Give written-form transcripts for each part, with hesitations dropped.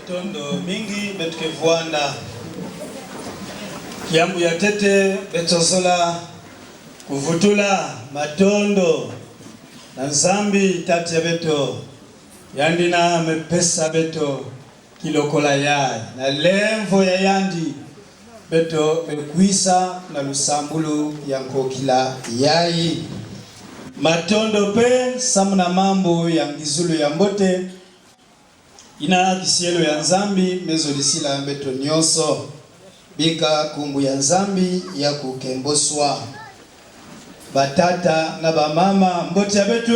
matondo mingi betuke vuanda kiambu ya tete betosola kuvutula matondo na nzambi tati ya beto yandina mepesa beto kilokola ya na lemvo ya yandi beto mekuisa na lusambulu ya nkokila yai matondo pe samuna mambo ya ngizulu ya mbote ina kisielo ya nzambi mezolisila ya beto nyoso bika kumbu ya nzambi ya kukemboswa batata na bamama mbote ya beto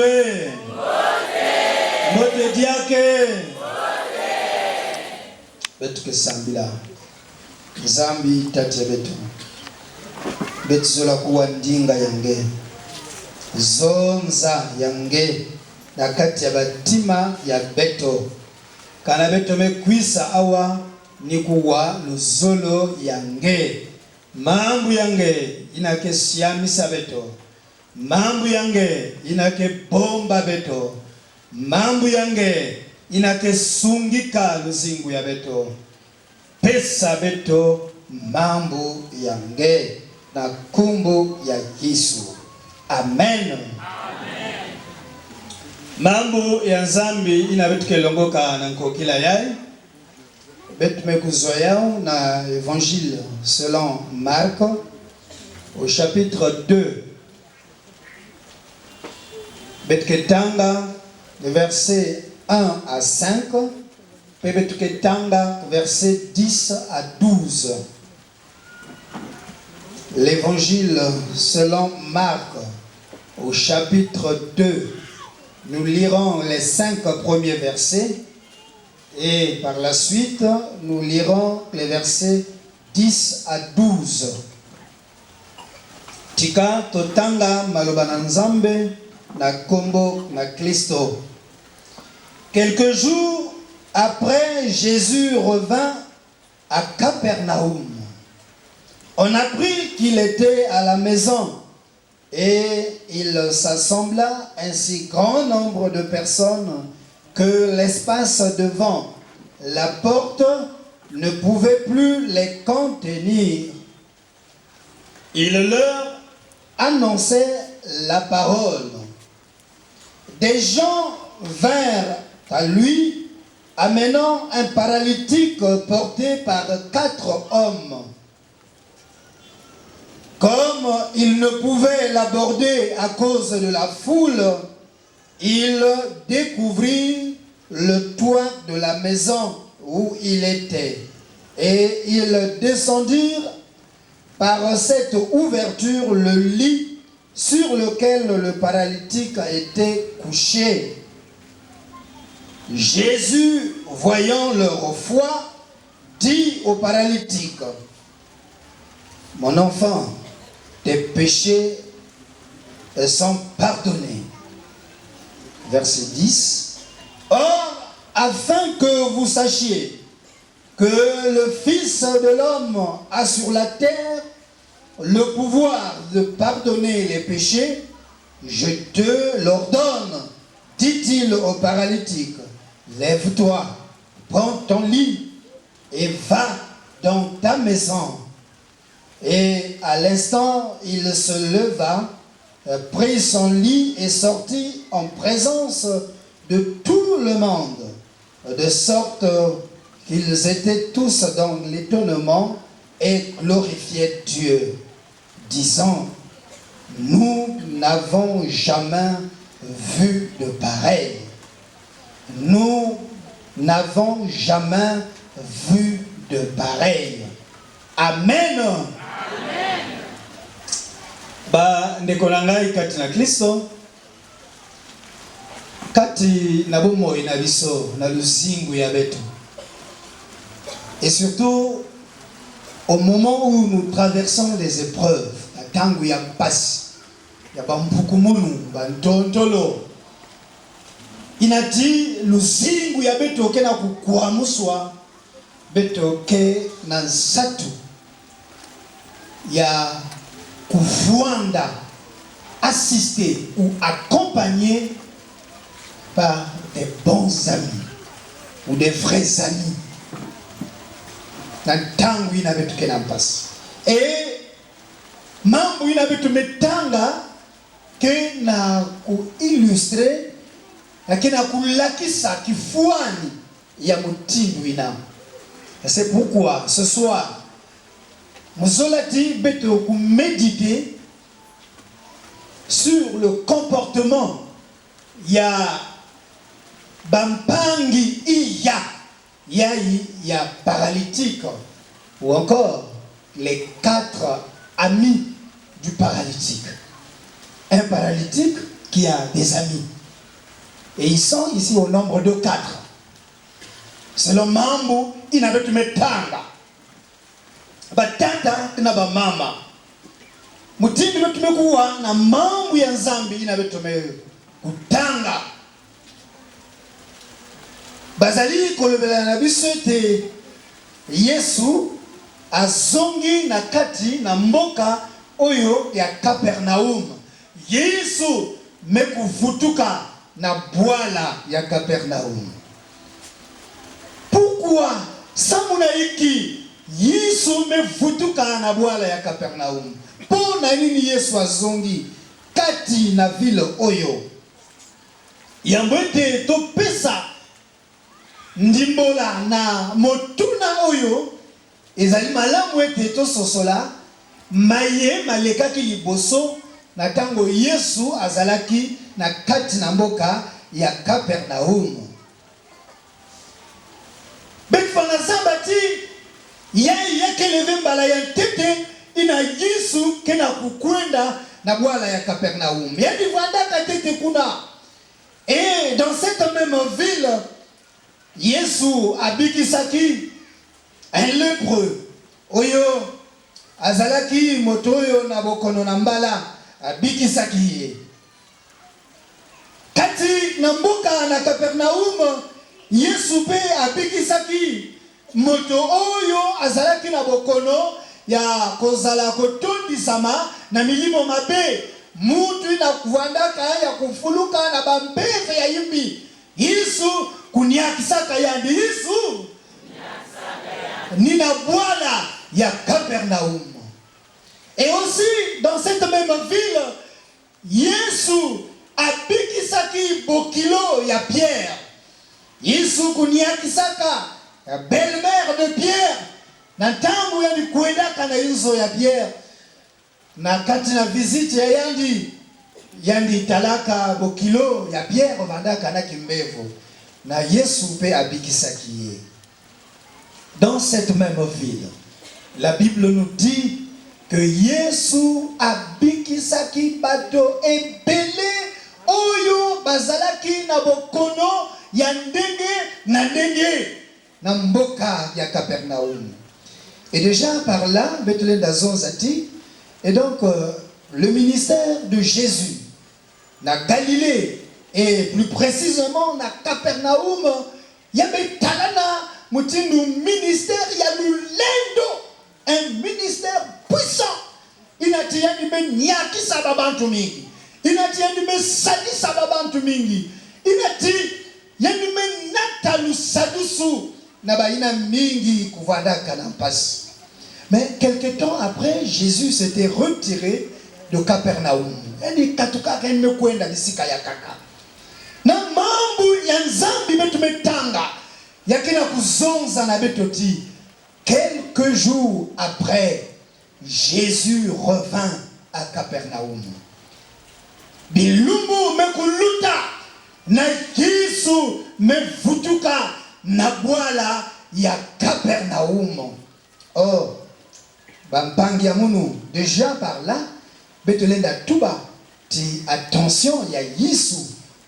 mbote diake beto kesambila nzambi tati ya beto beto zola kuwa ndinga yange zonza yange na kati ya batima ya beto kana beto mekwisa awa ni kuwa luzolo yange mambu yange inake siamisa beto mambu yange inake bomba beto mambu yange inake sungika luzingu ya beto pesa beto mambu yange na kumbu ya Yesu. Amen. Mambo ya nzambi inabetu kelongoka na nkokila yai betu mekuzoyao na évangile selon Marc au chapitre 2 betu ketanga verset 1 à 5 pe betu ketanga verset 10 à 12. L'évangile selon Marc au chapitre 2, nous lirons les 5 premiers versets et par la suite, nous lirons les versets 10 à 12. Tika totanga maloba na nzambe na kombo na Kristo. Quelques jours après, Jésus revint à Capernaum. On apprit qu'il était à la maison et il s'assembla un si grand nombre de personnes que l'espace devant la porte ne pouvait plus les contenir. Il leur annonçait la parole. Des gens vinrent à lui, amenant un paralytique porté par 4 hommes. Comme il ne pouvait l'aborder à cause de la foule, il découvrit le toit de la maison où il était. Et ils descendirent par cette ouverture le lit sur lequel le paralytique était couché. Jésus, voyant leur foi, dit au paralytique: « Mon enfant, tes péchés sont pardonnés. » Verset 10. Or, afin que vous sachiez que le Fils de l'homme a sur la terre le pouvoir de pardonner les péchés, je te l'ordonne, dit-il au paralytique, lève-toi, prends ton lit et va dans ta maison. Et à l'instant, il se leva, prit son lit et sortit en présence de tout le monde, de sorte qu'ils étaient tous dans l'étonnement et glorifiaient Dieu, disant: nous n'avons jamais vu de pareil. Nous n'avons jamais vu de pareil. Amen. Ba ndeko nangai kati na Kristo kati na bomoi na biso na luzingu ya beto. Et surtout au moment où nous traversons des épreuves, la tangu ya pasi ya bampukumunu bantontolo inati luzingu ya beto ke na kukuamuswa beto ke na nzatu ya kufuanda, assisté ou accompagné par des bons amis ou des vrais amis na tangu ina betu kena mpasi. Mambo ina betu metanga ke na ku illustre lakini na kulakisa kifuani ya mutindu ina. C'est pourquoi ce soir Mzolati beto ku méditer sur le comportement ya bampangi ya paralytique ou encore les 4 amis du paralytique. Un paralytique qui a des amis. Et ils sont ici au nombre de 4. C'est le mambo inabetu metanga. Batata na ba mama. Mutindi betu mekuwa na mambo ya nzambi inabetu kutanga. Bazali kolobela na biso te Yesu azongi na kati na mboka oyo ya Capernaum. Yesu mekuvutuka na bwala ya Capernaum. Pourquoi samuna iki Yesu mevutuka na bwala ya Capernaum? Po na nini Yesu azongi kati na ville oyo? Yambwete to pesa ndimbola na motuna oyo ezali malamu ete to sosola maye malekaki liboso na tango Yesu azalaki na kati na mboka ya Capernaum. Bekfana sabati yake leve mbala ya tete ina Yesu kena kukwenda na bwala ya Capernaum. Yadi vandaka tete kuna. Et dans cette même ville, Yesu abikisaki un lépreux. Oyo azalaki motoyo na bokono na mbala abikisaki. Kati na mboka na Capernaum, Yesu pe abikisaki moto oyo azalaki na bokono ya kozala kotondisama na milimo mabe. Mutu na kuvandaka ya kufuluka na bambeve ya yimbi. Yesu kuniakisaka yandi. Yesu nina bwala ya Capernaum. Et aussi dans cette même ville, Yesu abikisaki bokilo ya Pierre. Yesu kuniakisaka ya belle-mère de Pierre. Na tangu ya kuendaka na yuzo ya Pierre. Na kati na visite ya yandi talaka bokilo ya Pierre vandaka na kimbevo. Na Yesu pe abikisaki ye. Dans cette même ville, la Bible nous dit que Yesu abikisaki bato ebele oyo bazalaki na bokono ya ndenge na mboka ya Capernaum. Et déjà par là, Bethléem d'Azonzati, et donc le ministère de Jésus na Galilée et plus précisément na Capernaum, yabe talana mutindu ministère ya lulendo, un ministère puissant. Inatiyani me nyakisa babantu mingi, inatiyani me salisa babantu mingi, inati yani me natalu sadusu na baina mingi kuvandaka na mpasi. Mais quelque temps après, Jésus s'était retiré de Capernaum. Eni katuka kene kwenda bisika ya kaka. Na mambo ya nzambi betu metanga yakina kuzonza na betoti. Quelques jours après, Jésus revint à Capernaum. Bilumbu mekuluta na Yesu mevutuka na bwala ya Capernaum. Oh, bampangi ya munu déjà par là, Bethléem da tuba ti attention ya Yesu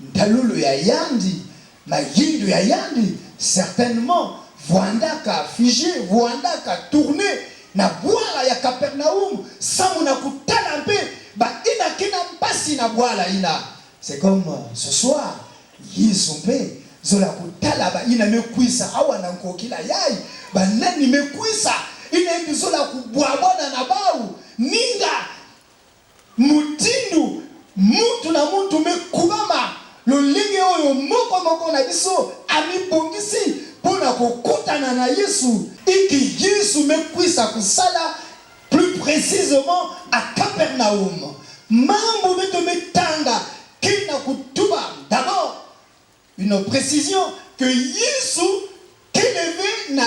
ndalulu ya yandi mayindu ya yandi certainement voandaka figé voandaka tourné na bwala ya Capernaum samu na kutala mpe ba ina kina mpasi na bwala ina. C'est comme ce soir Yesu mpe zola kutala ba ina mekwisa awa na nkokila yai ba nani mekwisa ina ndi zola kubwabwana na bau ninga mutindu mutu na muntu mekubama lolenge oyo moko na biso ami bongisi pour na kokutana na Yesu iki Yesu mekwisa kusala plus précisément à Capernaum. Mambo beto metanga kina kutuba. D'abord, une précision que Yesu kelevé na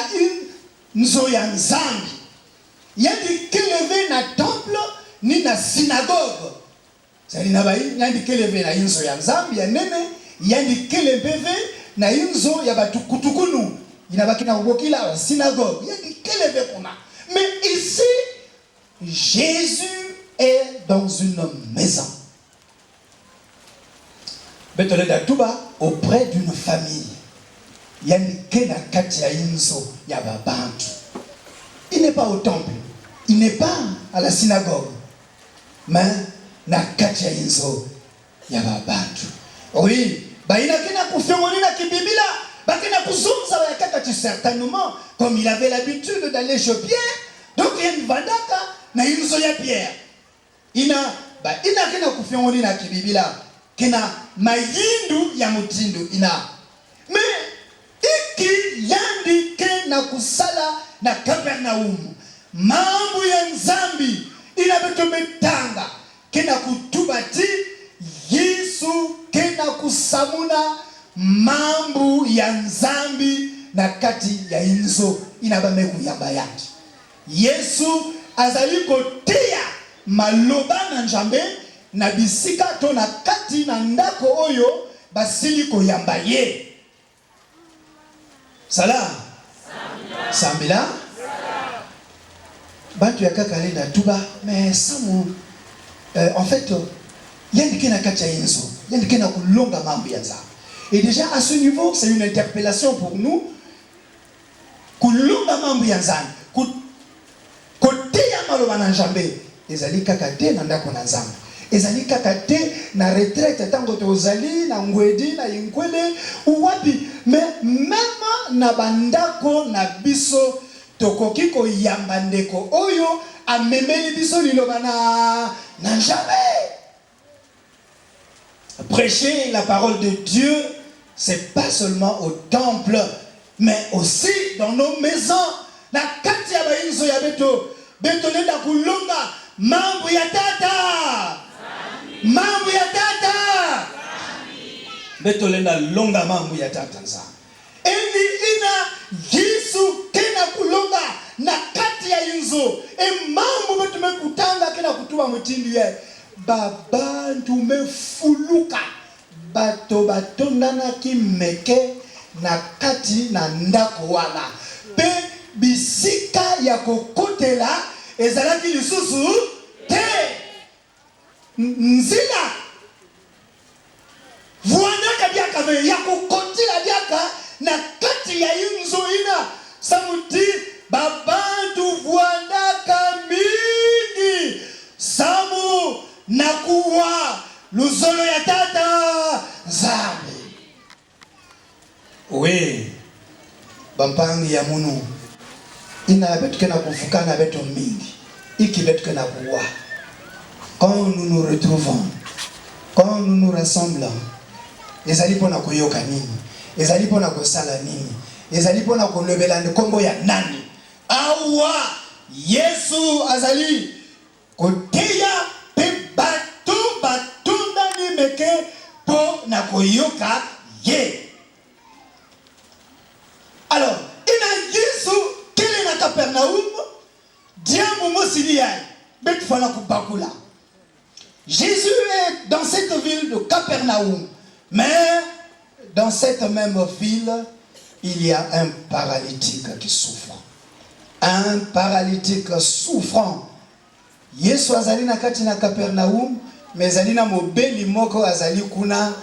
nzoya nzambi. Yandi kelevé na temple ni na synagogue. C'est nabai yandi kelevé na nzoya nzambi ya nene, yandi kelevé na inzo ya batukutukunu. Inabaki na ubokila la synagogue. Yandi kelevé kuna. Mais ici Jésus est dans une maison. Betole datuba auprès d'une famille. Yandike na kati ya inzo ya babantu. Il n'est pas au temple, il n'est pas à la synagogue, mais na kati ya inzo ya babantu. Oui, baina kena kufengoni na kibibila, bakena kuzungza ya kaka certainement comme il avait l'habitude d'aller chez Pierre. Donc il y a une vandaka na inzo ya Pierre. Ina kena kufengoni na kibibila, kena mayindu ya mutindo ina. Mais iki yandi kena kusala na Capernaum. Mambo ya nzambi inabeto metanga kena kutubati Yesu kena kusamuna mambo ya nzambi na kati ya inzo inabame kuyamba yaki. Yesu azali koteya maloba na njambe na bisika to na kati na ndako oyo basili koyamba ye. Salam. Sambila. Bantu ya kakale na tuba mais samu en fait yandike na kati ya inzo, yandike na kulonga mambo ya nzambi. Et déjà à ce niveau, c'est une interpellation pour nous. Kulonga mambo ya nzambi, koteya maloba na njambe, ezali kakate na ndako na nzambi. Ezali kakate na retraite tango tozali na ngwedi na inkwele uwapi, mais même na bandako na biso tokoki koyamba ndeko oyo amemeli biso liloba na njambe. Prêcher la parole de Dieu, c'est pas seulement au temple, mais aussi dans nos maisons. Na kati ya bainzo ya beto lenda kulonga mambo ya tata. Mambo ya tata. Beto lenda longa mambo ya tata nza. Eni ina Yesu kena kulonga na kati ya inzo. E mambo beto mekutanga kena kutuba mutindi ye. Babantu mefuluka. Bato batondana ki meke na kati na ndako wana. Pe bisika ya kokotela ezalaki lisusu te. Nzila vuandaka biaka me ya kokotela biaka na kati ya inzo ina samuti babantu vuandaka mingi samu nakuwa luzolo ya tata nzambe. Oui, bampangi ya munu ina betu kena kufukana betu mingi iki betu kena kuwa. Quand nous nous retrouvons, quand nous nous rassemblons, ezali pona koyoka nini, ezali pona kosala nini, ezali pona kolobela nkombo ya nani. Awa Yesu azali koteya pe batunda ni meke po na koyoka ye. Alors, ina Yesu kele na Capernaum, diambo mosili ya betu fala kubakula. Jésus est dans cette ville de Capernaum, mais dans cette même ville, il y a un paralytique qui souffre. Un paralytique souffrant. Yesu azali na kati na Capernaum, mais azali na mobeli moko azali kuna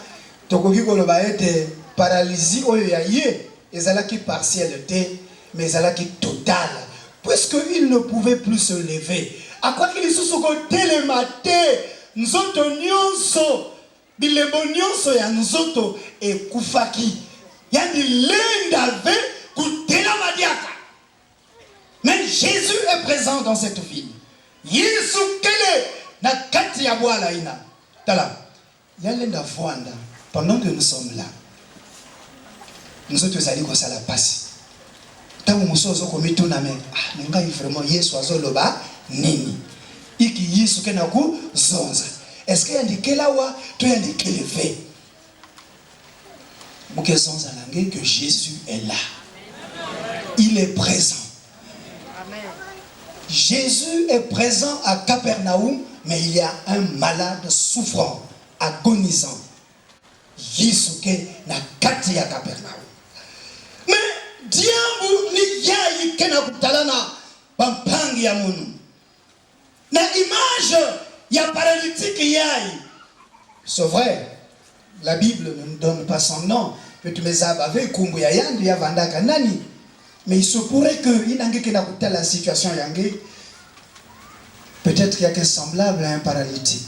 tokoki koloba ete paralysie oyo ya ye ezalaki partielle te, mais ezalaki totale, puisque il ne pouvait plus se lever. À quoi qu'il lisusu ko telema te. Nzoto nyonso bilebo nyonso ya nzoto ekufaki. Yani lenda ve kutela madiaka. Mais Jésus est présent dans cette ville. Yesu kele na kati ya bwala ina. Tala. Yalenda voanda pendant que nous sommes là. Nzoto ezali ko sala pasi. tango musozo komituna me ngai vraiment Yesu azoloba nini iki Yesu kena ku zonza est-ce que yandikela wa to yandikele ve buke zonza nange que Jésus est là, il est présent. Jésus est présent à Capernaum, mais il y a un malade souffrant, agonisant. Yesu ke na kati ya Capernaum. Mais diambu ni yai kena kutalana pampangi ya munu. Na image ya paralytique yai. C'est vrai, la Bible ne nous donne pas son nom. Mais il se pourrait que la situation peut-être qu'il y a quelque semblable à un paralytique.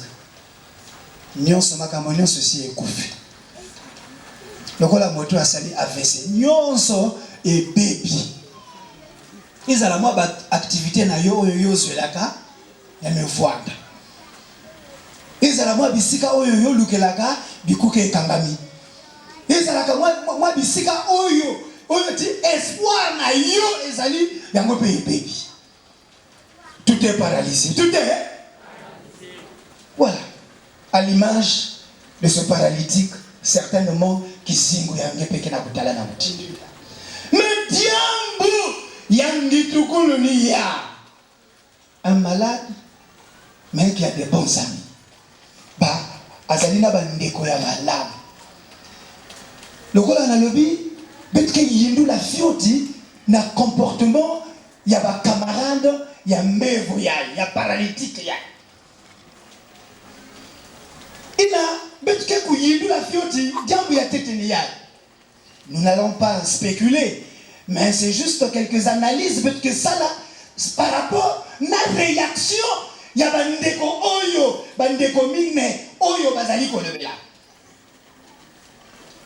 Nyon somakamonyo ceci est koufi. Donc la moto a sali AVC. Nyon so et baby. Ils ont la moi activité na yo yo zwelaka ya me voada. Ils ont la moi bisika oyo yo lukelaka bikuke kangami. Ils ont la moi bisika oyo ti espoir na yo ezali yango pe baby. Tout est paralysé. Tout est. Voilà. À l'image de ce paralytique, certainement qui singu yange peke na kutala na mutindi. Mais diambu yangi tukulu ni ya. Un malade, mais qui a des bons amis. Bah, azalina bandeko ya malade. Lokola na lobi, betke yindu la fioti na comportement ya ba camarade ya mbevu ya paralytique ya. Ina betke kuyindu la fioti jambu ya teteni ya. Nous n'allons pas spéculer, mais c'est juste quelques analyses betke ça là par rapport na réaction ya bandeko oyo bandeko mine oyo bazali kolobela.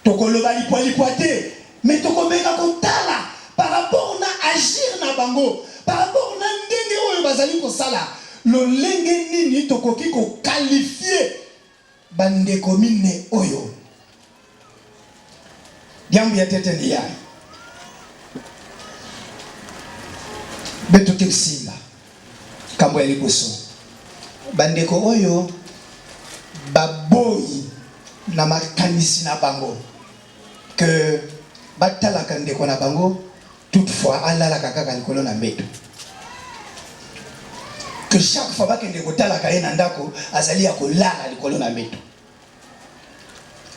Tokoloba lipoate mais tokobenga kotala par rapport na agir na bango par rapport na ndenge oyo bazali kosala lo lenge nini tokoki ko qualifier bandeko mine oyo jambo ya tete ni ya beto kimsimba kambo ya liboso bandeko oyo baboyi na makanisi na bango que batala kandeko na bango toutefois alala kaka likolo na mbeto que chaque fois bakende kotala kaye na ndako azali ya kolala likolo na mbeto.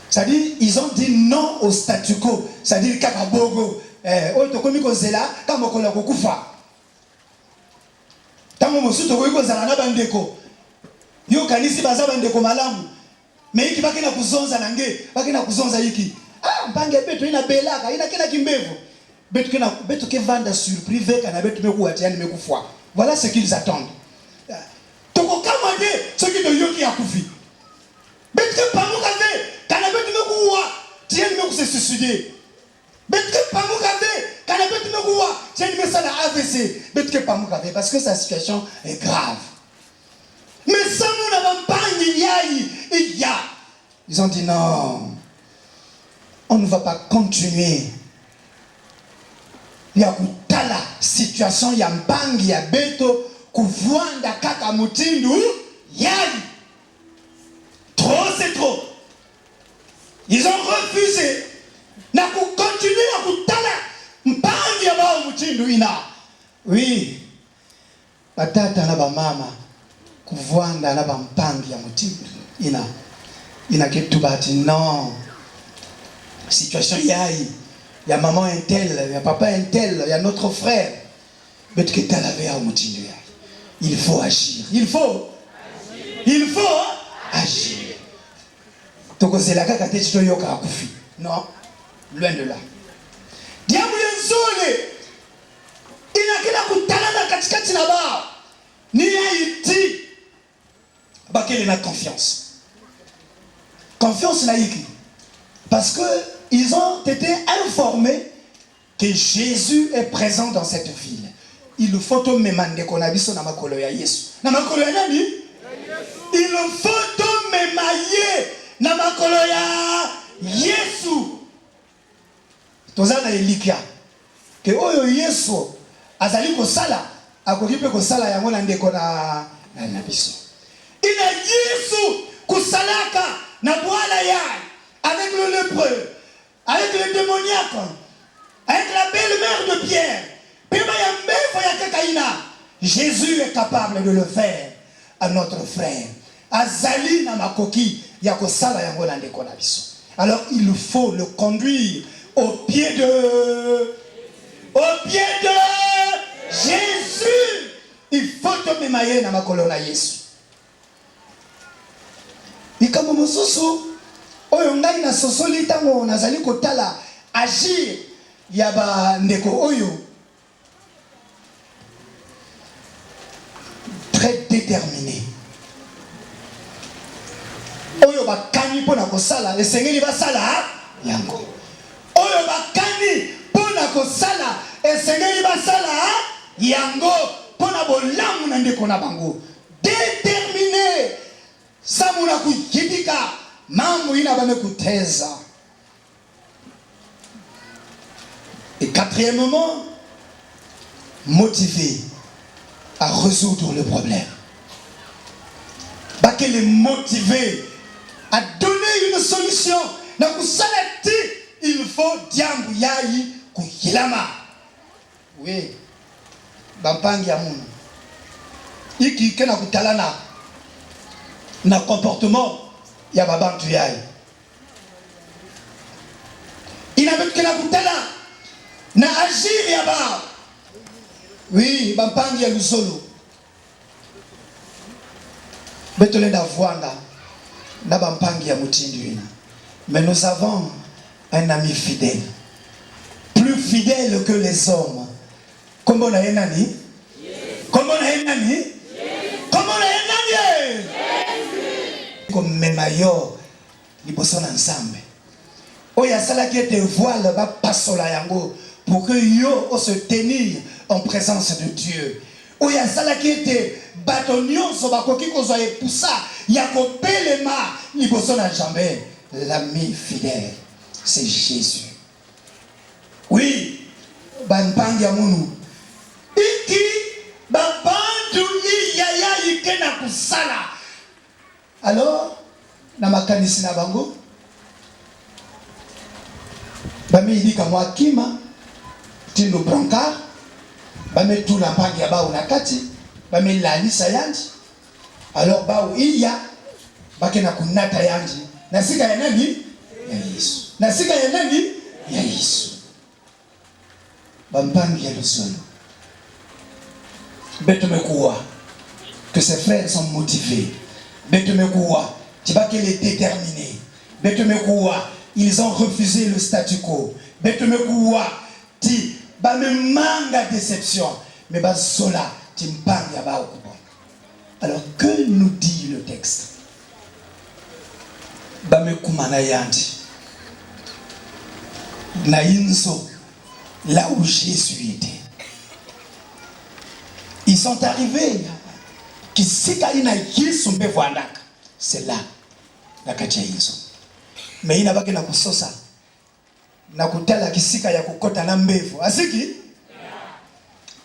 C'est-à-dire ils ont dit non au statu quo, c'est-à-dire kaka bogo oyo tokomi kozela ka mokolo kokufa tango mosusu tokoki kozala na bandeko yo kanisi baza bandeko malamu mais iki bakena kuzonza nange bakena kuzonza iki mpange beto ina belaka ina kena kimbevu beto ke vanda surprise kana beto meku atiani mekufwa. Voilà ce qu'ils attendent. Toko kamade ce qui de yoki akufi beto ke pamuka ve kana beto meku wa tiani meku se suicider beto ke pamuka ve kana beto meku wa tiani mesala AVC beto ke pamuka ve parce que sa situation est grave. Mais ça nous n'avons pas il y a. Ils ont dit non. On ne va pas continuer. Il y a la situation ya mbangi ya beto kuvwanda kaka mutindu yali. Trop c'est trop. Ils ont refusé. Na ku continuer à kutala mbangi ya bao mutindu ina. Oui. Batata na ba mama kuvwanda na ba mbangi ya mutindu ina ketu bati non. Situation yai, il y a maman un tel, il y a papa un tel, il y a notre frère. Mais que tu as il faut agir. Il faut agir. Donc c'est la kaka tete to yoka akufi. Non, loin de là. Diamu yenzole. Inakila kutana na katikati na ba. Ni Haïti. Bakele na confiance. Confiance na yiki. Parce que ils ont été informés que Jésus est présent dans cette ville. Il faut tout memande qu'on a vu sur namakolo ya Yesu. Namakolo ya nani? Il faut tout memaye namakolo ya Yesu. Tozana elikia. que oyo yeso azali ko sala akoki pe ko sala yango na ndeko na biso. Ina yesu kusalaka na bwana yai avec le lépreux, avec le démoniaque, avec la belle-mère de Pierre. Jésus est capable de le faire à notre frère. Azali na makoki ya kosala yango na ndeko na biso. Alors il faut le conduire au pied de Jésus. Il faut te memaye na makolo na Yesu. Ikamo mosusu oyo ngai na sosoli tango nazali kotala agir ya ba ndeko oyo très déterminé. Oyo bakani pona kosala esengeli basala yango. Oyo bakani pona kosala esengeli basala yango pona bolamu na ndeko na bango. Déterminé. Samuna kujibika mambo ina bame kuteza. Et quatrièmement, motivé à résoudre le problème. Parce qu'il est motivé à donner une solution. Il faut diambu yai kuyilama. Oui. Bampangi ya munu. Iki kena kutalana na comportement ya babantu yai. Ina betu kena kutala na agir ya ba. Oui, bampangi ya lusolo. Betole da vuanga na bampangi ya mutinduina. Mais nous avons un ami fidèle. Plus fidèle que les hommes. Comment on a un ami? Comment on a un ami? Comment on a un ami? Comme Memayo, il bosse ensemble. Oya sala qui était voile ba pasola yango pour que yo se tenir en présence de Dieu. Oya sala qui était bâtonnion so ba koki ko zo epoussa ya ko pelema li bosse na jambe. L'ami fidèle, c'est Jésus. Oui, banpangi ya munu. Iki babantu iyaya ikena kusala. Alors, na makanisi na bango bami idika mwa kima tindo brancard bami tout la pangi ya bao na kati bami lalisa yanji. Alors bao iya bakena kunata yanji na sika ya nani? Ya Yesu. Na sika ya nani? Ya Yesu. Bampangi ya lusolo. Betumekuwa que ses frères sont motivés. Betumekuwa Tibakele est déterminé. Betumekuwa ils ont refusé le statu quo. Betumekuwa ti ba me manga déception mais ba sola timpangi ya ba okubo. Alors que nous dit le texte? Bame kumana yandi na inso là où Jésus était. Ils sont arrivés qui sika ina Yesu mbevwandaka. C'est là la katia inso. Mais ina baki na kusosa na kutala kisika ya kukota na mbevu. Asiki?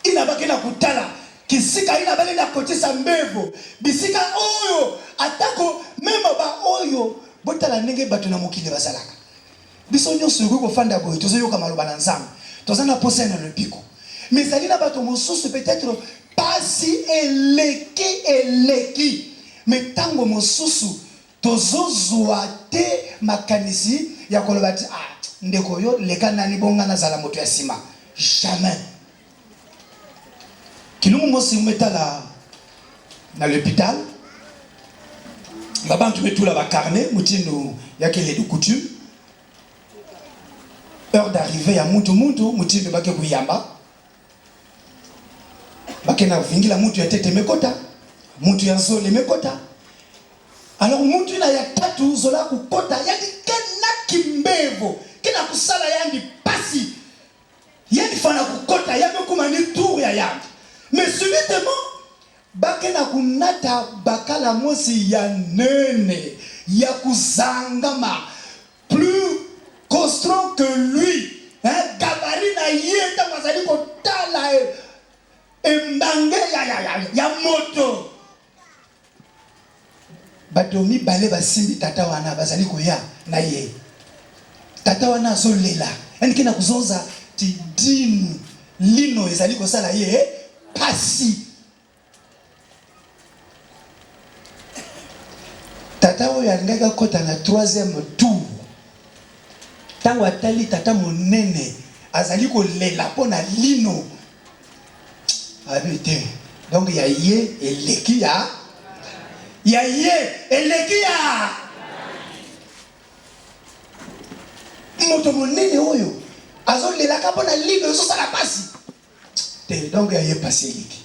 Ina baki na kutala kisika ina bali na kotisa mbevu. Bisika oyo atako mema ba oyo botala ndenge bato na mokili basalaka. Biso nyonso ko fanda boy tozo yoka maloba na nzambe. Toza na posa na le piko. Mais ça na bato mosusu peut-être pas si eleki. Mais tango mosusu tozo zuate makanisi ya kolobati ndeko yo leka nani bonga na zala moto ya sima. Jamais. Kilumu mosi metala na l'hôpital. Babantu metula ba carnet mutino yakele de coutume. Heure d'arrivée à mutu mutino bake kuyamba. Bakena vingila mutu ya tete mekota, mutu ya zole mekota. Alors mutu na ya tatu zola kukota yandi kena kimbevo, kena kusala yandi pasi. Yandi fana kukota yandi kumani tour ya yandi. Mais subitement bakena kunata bakala mosi ya nene ya kuzangama plus costaud que lui, hein, gabarit na na ye ntango azali kotala embange ya moto. Bato mibale basimbi tata wana bazali koya na ye. Tata wana azolela. Yaniki na kuzonza ti dinu lino ezali kosala ye pasi. Tata oyo alingaka kota na 3e tour. Tango atali tata monene azali kolela pona lino. Habite. Donc ya ye eleki ya ye eleki ya moto monene oyo azolela ka pona lino ezosala pasi. Te donc ya ye pasi eleki.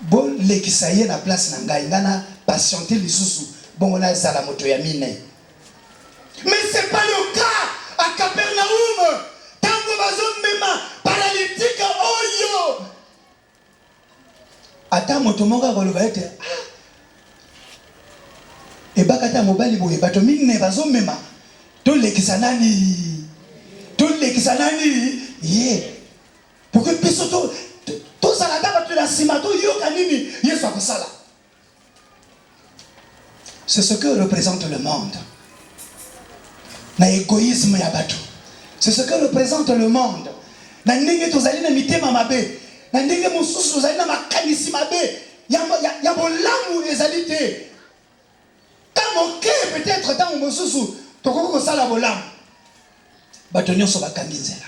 Bon lekisa ye na place na ngai ngana patienter lisusu bongo na zala moto ya mine. Mais c'est pas le cas à Capernaum. Tango bazon mema paralytique oyo. Ata moto moka koloba ete ebakata mobali boye bato mine bazon mema to lekisa nani ye pour que biso to sala ta bato la sima to yoka nini Yesu akosala. C'est ce que représente le monde. Na égoïsme ya bato. C'est ce que représente le monde. Na ndenge tozali na mitema mabe. Na ndenge mosusu tozali na makanisi mabe. Ya bolamu ezali te. Tamoke peut-être tant mosusu tokoko kosala bolamu. Bato nyonso bakangi nzela.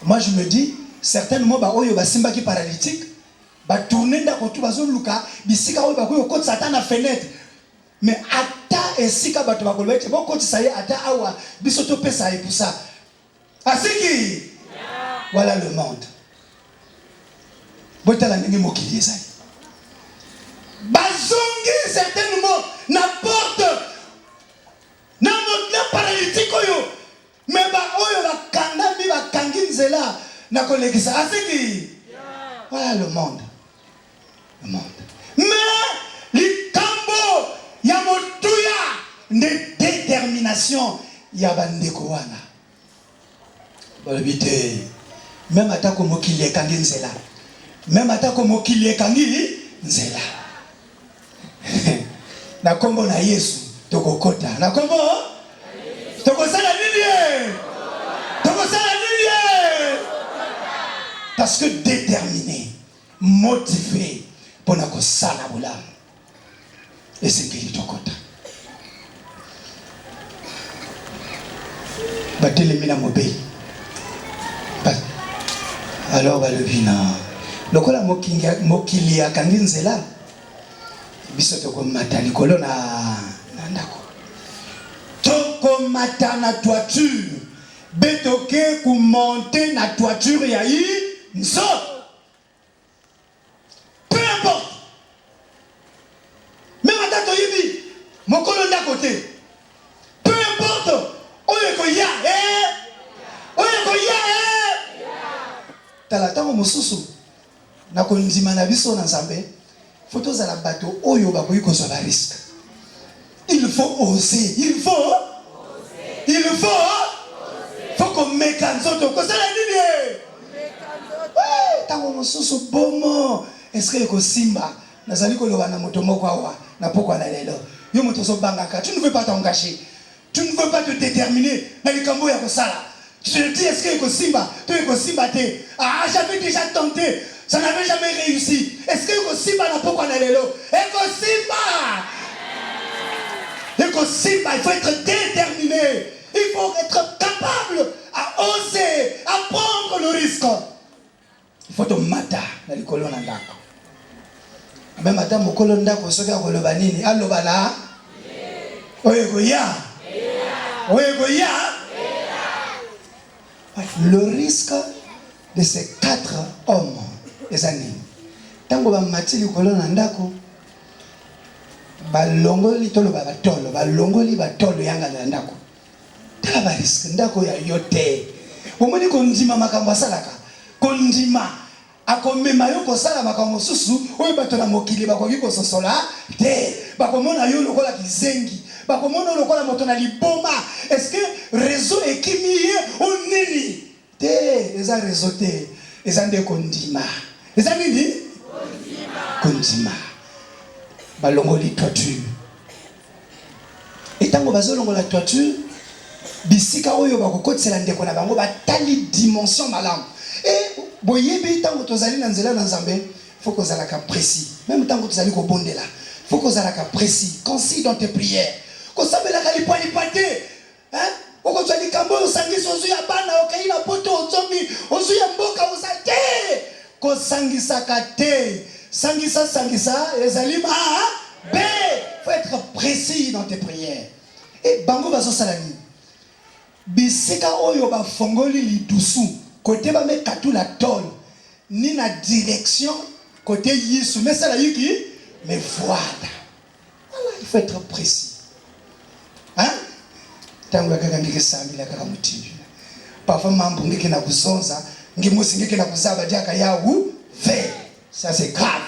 Moi je me dis certainement ba oyo basimba ki paralytique ba tourner ndako tu bazoluka bisika oyo bakoyo koti Satan na fenêtre. Mais ata esika bato bakoloba ete bokoti saye ata awa biso to pesa pour ça. Asiki voilà le monde. Botala ndenge mokili ezali. Bazongi certainement na porte na paralytique oyo mais ba oyo bakangami bakangi nzela na kolekisa asiki. Voilà le monde. Le monde. Mais likambo ya motuya de détermination ya bandeko wana. Bolobite même atako mokili ekangi nzela. Même atako mokili ekangi nzela. Na kombo na Yesu tokokota. Na kombo tokosala nini? Tokosala nini? Parce que déterminé, motivé pour na kosala bolamu. Et c'est qu'il tokota. Batele mina mobile. Alors balobina. Lokola mokili ya kangi nzela. Biso toko mata likolo na ndako. Toko mata na toiture. Betoke ku monter na toiture ya nzo. Peu importe. Même à ta toyibi, mon colon d'à côté. Peu importe. Oyeko ya, oyeko ya, Talatamo mosusu. Na konzima na biso na Nzambe. Photos à la bateau. Oyo ba koyi kozwa ba risque. Il faut oser. Il faut qu'on mette en sorte que ça la dit. Tango mosusu bomo. Est-ce que yeko simba nazali koloba na moto moko awa na poko na lelo. Yo moto so bangaka. Tu ne veux pas t'engager. Tu ne veux pas te déterminer dans les cambo ya kosala. Tu te dis est-ce que yeko simba? Tu yeko simba te. Ah, j'avais déjà tenté. Ça n'avait jamais réussi. Est-ce que yeko simba na poko na lelo? Yeko simba, il faut être déterminé. Il faut être capable à oser, à prendre le risque. Il faut te mata dans les colonnes d'ako. Même madame mokolo ndako soki akoloba nini aloba na oyeko ya. Le risque de ces 4 hommes les années. Tango ba mati likolo na ndako balongoli tolo ba batolo balongoli batolo yanga na ndako. Tala ba risque ndako ya yote. Omoni kondima makambo asalaka. Kondima akomema yo kosala makambo susu oyo bato na mokili bakoki kososola te bakomona yo lokola kizengi bakomona lokola moto na liboma. Est-ce que réseau ekimi o nini te eza réseau te eza nde kondima eza nini kondima balongoli toiture etango bazolongola toiture bisika oyo bakokotisela ndeko na bango batali dimension malamu et boyebi tango tozali na nzela na Nzambe faut que ozalaka précis même tango tozali kobondela faut que ozalaka précis concis dans tes prières kosambelaka lipalipate hein okozali kambo osangisi ozuya bana okei na poto ozomi ozuya mboka ozate kosangisaka te sangisa ezali ma be faut être précis dans tes prières et bango bazosalani bisika oyo bafongoli lidusu côté ba me katula tol ni na direction côté Yesu mais ça la yiki mais voilà il faut être précis hein tangu kaka ngeke samila kaka mutindi parfois mambo ngeke na kuzonza ngimosi ngeke na kuzaba diaka ya ou fait ça c'est grave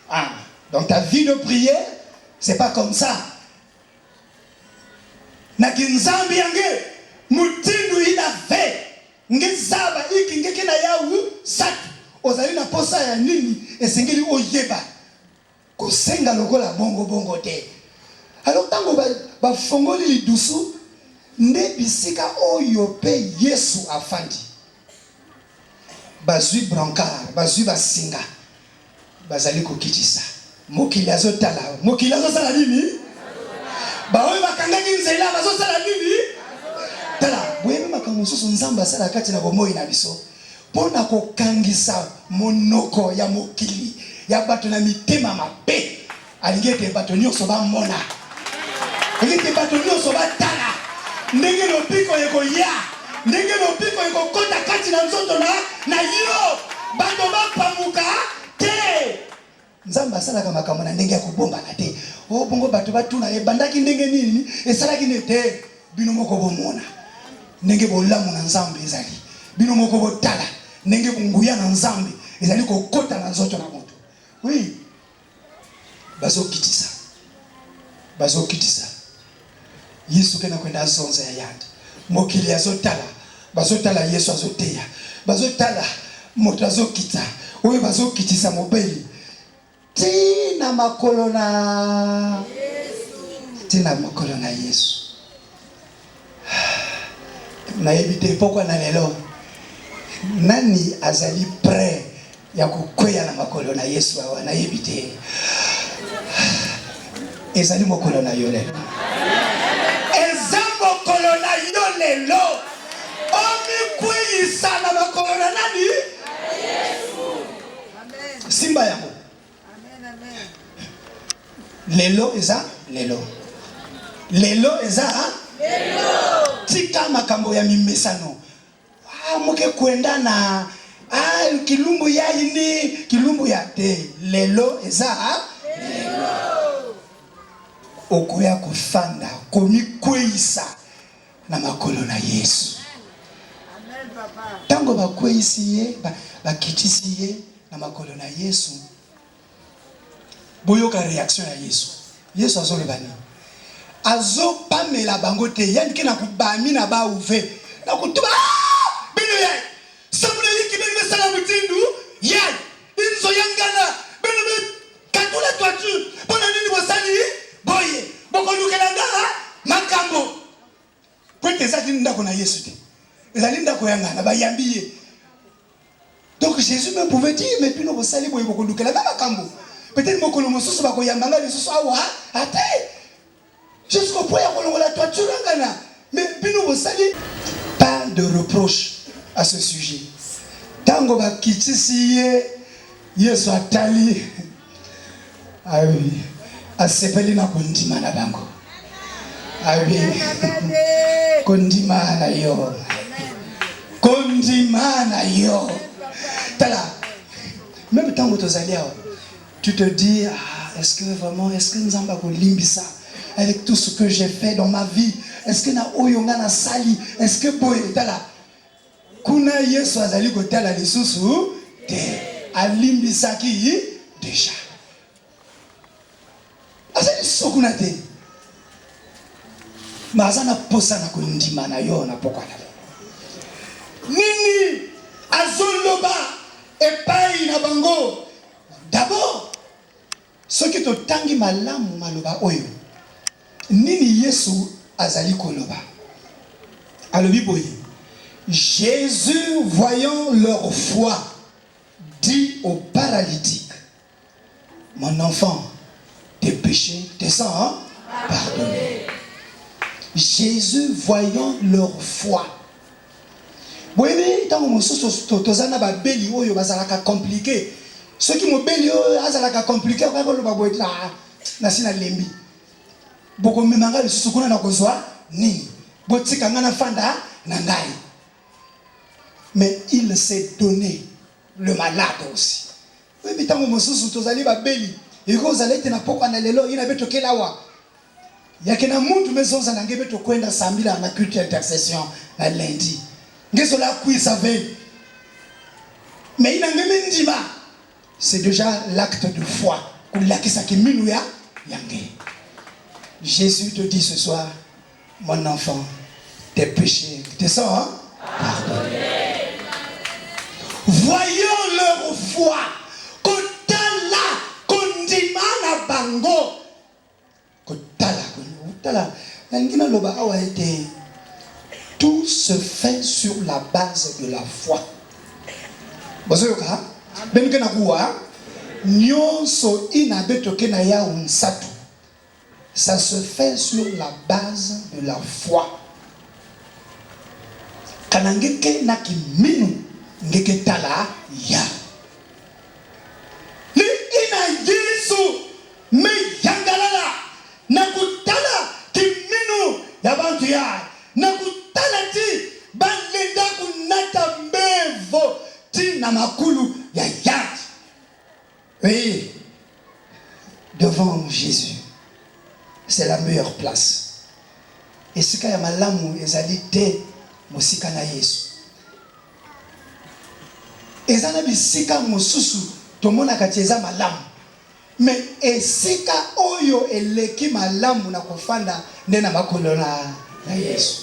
ah donc ta vie de prière c'est pas comme ça na kinzambi yange mutindu ina fait ngezaba iki ngeke na ya ou sat ozali na posa ya nini esengeli oyeba kosenga lokola bongo te. Alors tango ba fongoli lidusu nde bisika oyo pe Yesu afandi bazui brancard bazui basinga bazali kokitisa mokili azosala nini baoyo bakangaki nzela bazosala nini tala boyebi makambo mosusu Nzambe asala kati na bomoi na biso mpona kokangisa monoko ya mokili ya bato na mitema mabe alingi ete bato nyonso bamona alingi ete bato nyonso batala ndenge lobiko ekoya ndenge lobiko ekokota kati na nzoto na yo bato bapamuka te. Nzambe asalaka makambo na ndenge ya kobombana te o bongo bato batuna ebandaki ndenge nini esalaki ne te bino moko bomona ndenge bolamu na Nzambe ezali bino moko botala ndenge bunguya na Nzambe ezali kokota na nzoto na moto. Oui bazokitisa Yesu kena kwenda azonza ya yanda mokili bazotala Yesu azoteya bazotala moto azokita oyo bazokitisa mobeli tina makolo na Yesu na ebite pokwa na lelo nani azali prêt ya kokweya na makolo na Yesu awa na ebite ezali mokolo na yo lelo mokolo na yo lelo omikweyisa na makolo na nani Yesu simba yango lelo eza lelo tika makambo ya mimesano moke kwenda na kilumbu ya ini kilumbu ya te lelo eza okoya kufanda komikweisa na makolo na Yesu. Amen papa. Tango bakweisi ye bakitisi ye na makolo na Yesu. Boyoka reaction ya Yesu. Yesu azoloba nini? Azo pamela bango te yani kina kubami na ba uve na kutuba bino ye. Samuna yiki bino sala mutindu ye. Inzo yangana bino katula twatu. Bona nini bosali boye bokolukela makambo kwete zaki ndako na Yesu te ezali ndako yanga na bayambiye. Donc Jésus me pouvait dire mais puis no bosali boye bokolukela makambo peut-être mokolo mosusu bakoyambanga lisusu awa ate jusqu'au point ya kolongola toiture ngana mais puis no bosali pas de reproche à ce sujet tango bakitisi ye Yesu atali ayi asepeli na kondima na bango abi kondima na yo tala même tango tozali awa tu te dis est-ce que vraiment est-ce que Nzamba ko limbisa avec tout ce que j'ai fait dans ma vie est-ce que na oyonga na sali est-ce que boye tala kuna Yesu azali ko tala lisusu te alimbisaki déjà azali sokuna te mazana posa na kundima na yo na pokwa na nini azoloba epai na bango. D'abord ce qui to tangi malamu maloba oyo nini Yesu azali koloba alobi boye. Jésus voyant leur foi dit au paralytique, mon enfant, tes péchés te sont pardonnés. Jésus voyant leur foi. Boyebi tango mosusu tozana ba beli oyo bazalaka compliqué. Ceux qui mo beli oyo azalaka compliqué kwa koloba boye na sina lembi. Boko memanga lisusu kuna na kozwa nini? Botika ngana fanda na ngai. Mais il s'est donné le malade aussi. Oui, tango mosusu tozali ba beli. Iko zalete na poko na lelo ina beto kelawa. Yakena muntu mezonza na ngebeto kwenda sambila na culte intercession na lundi. Ngezo la kuisa veille. Mais ina ngeme ndima. C'est déjà l'acte de foi. Kulakisa kiminu ya yange. Jésus te dit ce soir, mon enfant, tes péchés te sont pardonnés. Voyons leur foi. Kotala kondima na bango. Kotala. Nangina loba awa ete. Tout se fait sur la base de la foi. Bozoyoka, benke na kuwa, nyonso inabetoke na ya unsatu. Ça se fait sur la base de la foi. Kanangeke na kiminu ngeke tala ya. Li ina Yesu me yangalala na kutala kiminu ya bantu ya. Na kutala ti balenda kunata mbevo ti na makulu ya yat. Oui, devant Jésus, c'est la meilleure place. Et ce qu'il y a malamu ezali te mosika na Yesu. Ezana bisika mosusu tomona katieza malamu. Mais esika oyo eleki malamu na kufanda ndena makolo na Yesu.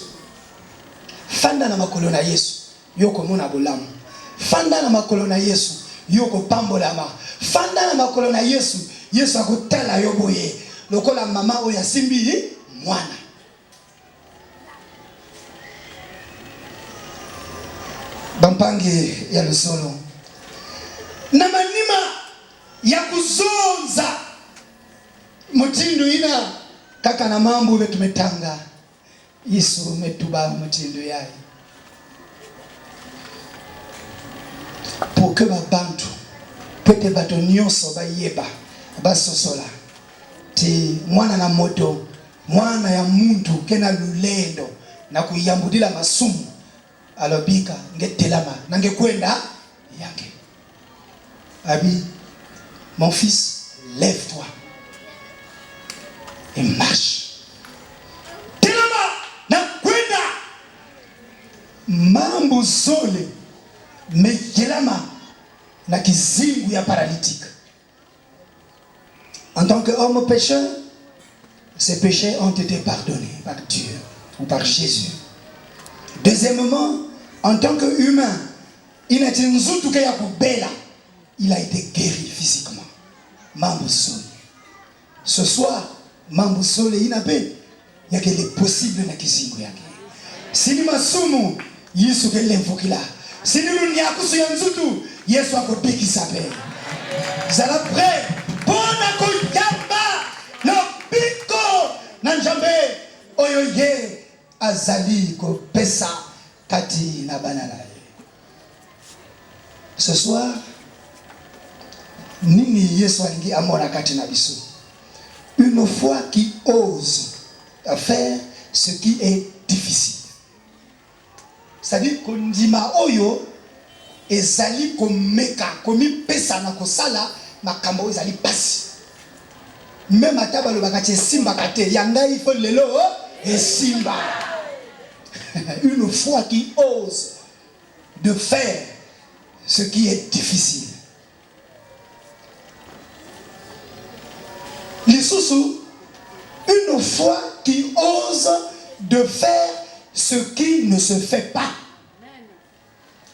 Fanda na makolo na Yesu yoko mona bolamu. Fanda na makolo na Yesu yoko pambola ma. Fanda na makolo na Yesu Yesu akutela yoboye. Lokola mama oya simbi mwana. Bampangi ya lusolo. Na manima ya kuzonza mutindo ina kaka na mambo betu metanga. Yesu metuba mutindo yai. Pour que babantu pete bato nyonso ba yeba ba sosola. Ti mwana na moto, mwana ya muntu kena lulendo na kuyambudila masumu alobika ngetelama na ngekwenda yange. Abi, mon fils, lève-toi et marche. Telama na kwenda mambo zole mejelama na kizingu ya paralytique. En tant qu'homme pécheur, ses péchés ont été pardonnés par Dieu ou par Jésus. Deuxièmement, en tant qu'humain, il a été il a été guéri physiquement. Mambousole. Ce soir, Mambousole inabe, il y a que les possibles na kizingu yake. Sini masumu, Yesu ke lemfokila. Sini lunyakusu ya nzutu, Yesu akobeki sape. Zala prêt, bona koyamba, no biko, nanjambe, oyoye, azali ko pesa kati na banala. Ce soir, nini Yesu alingi amona kati na biso. Une foi qui ose faire ce qui est difficile. C'est-à-dire kondima oyo ezali komeka komi pesa na kosala makambo ezali pasi. Même ataba lo bakati simba kate yanga ifo lelo et simba. Une foi qui ose de faire ce qui est difficile. Lisusu, une foi qui ose de faire ce qui ne se fait pas.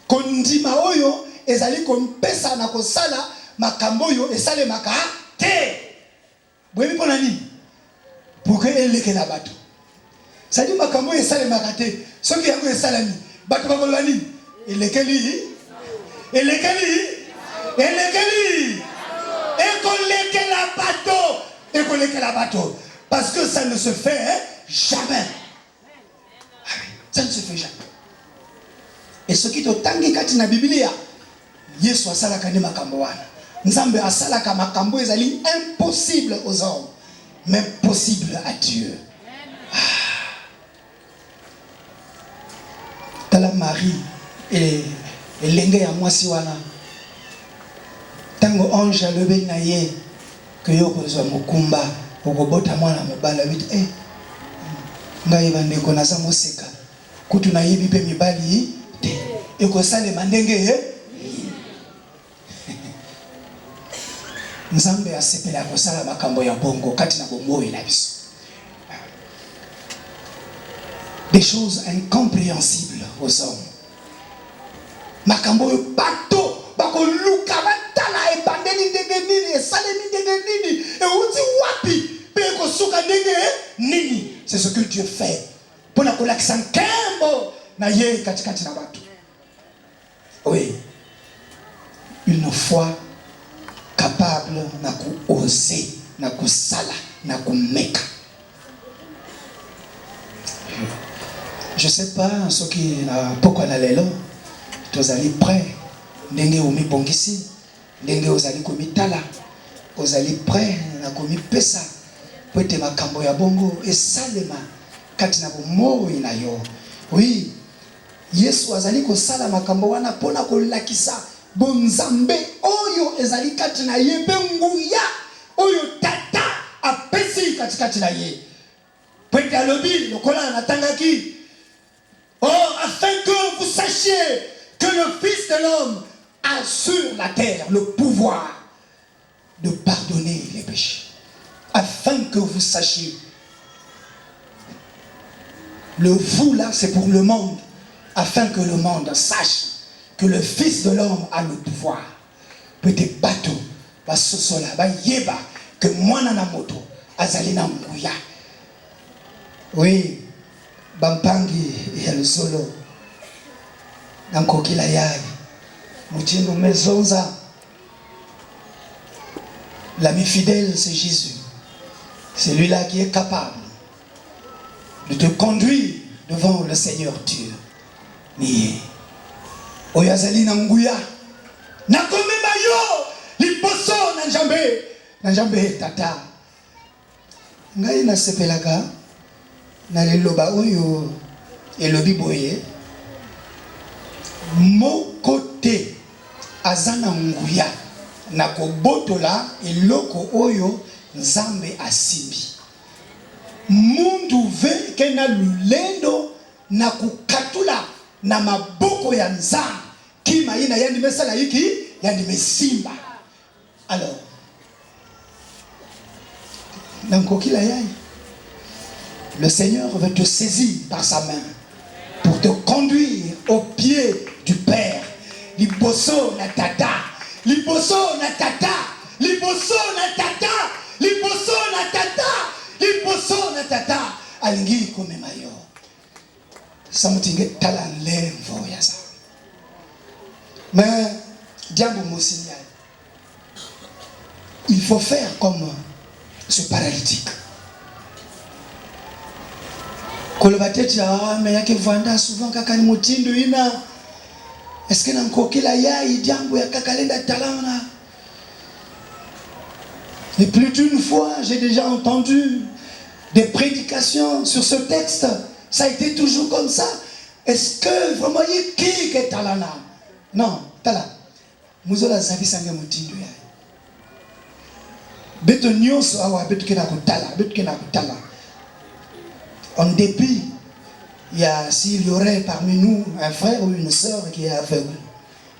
Kondima oyo ezali kompesa na kosala makambo oyo esale maka te. Bwebi pona nini? Pour que eleke la bato. Ça dit makambo esale maka te. Soki yango esalami bato bakoloba nini? Elekeli écoleke la bateau. Parce que ça ne se fait jamais. Ça ne se fait jamais. Et ce qui te tangi kati na Biblia, Yesu asalaka ne makambo wana. Nzambe asalaka makambo ezali impossible aux hommes, mais possible à Dieu. Tala Marie et l'enge ya mwasi wana. Tango ange alobi na ye que yo kozwa mokumba okobota mwana mobala bit ngai bandeko naza moseka kutu na yebi pe mibali te ekosalema ndenge Nzambe asepela kosala makambo ya bongo kati na bomoi na biso. Des choses incompréhensibles aux hommes. Makambo yo bato bakoluka batala ebandeli ndenge nini esalemi ndenge nini euti wapi pe kosuka ndenge nini. C'est ce que Dieu fait pour na kolakisa nkembo na ye katikati na bato. Oui, une foi capable na oser, na sala, na meka. Je sais pas ce qui na pourquoi na lelo tozali prêt ndenge omi bongisi ndenge ozali komitala ozali prêt na komipesa po ete makambo ya bongo esalema kati na bomoi na yo. Oui, Yesu azali kosala makambo wana pona kolakisa bonzambe oyo ezali kati na ye pe nguya oyo tata apesi katikati na ye. Po ete alobi lokola natangaki, oh, afin que vous sachiez que le Fils de l'homme a sur la terre le pouvoir de pardonner les péchés. Afin que vous sachiez. Le vous là, c'est pour le monde. Afin que le monde sache que le Fils de l'homme a le pouvoir. Peut-être bateau, va sosola, va yeba, que moi na moto, azalina mouya. Oui, Bampangi ya le solo. Nanko kila yai. Mutindo mezonza. L'ami fidèle, c'est Jésus. C'est lui-là qui est capable de te conduire devant le Seigneur Dieu. Ni oyazali na nguya na komema yo liposo na njambe tata ngai na sepelaka na liloba oyo elobi boye mokote azana nguya na kobotola eloko oyo Nzambe asimbi. Mundu ve kena lulendo na kukatula na maboko ya Nzambe kima ina yandi mesala hiki yandi mesimba. Alors nankokila yai, le Seigneur veut te saisir par sa main pour te conduire au pied du Père. Liboso na tata, liboso na tata, liboso na tata, liboso na tata, liboso na tata. Alingi komema yo. Samutinge talanlevo ya sa. Mais diable mosignal. Il faut faire comme ce paralytique. Kolobateti mais yake vanda souvent kaka ni mutindo ina. Est-ce que nankokila yai diambo ya kakalenda talana? Et plus d'une fois, j'ai déjà entendu des prédications sur ce texte. Ça a été toujours comme ça. Est-ce que vraiment il y a qui est talana? Non, tala. Muzola zabi sange mutindo yai. Beto nyonso awa beto kena kutala, beto kena kutala. En dépit, s'il y aurait parmi nous un frère ou une sœur qui est aveugle,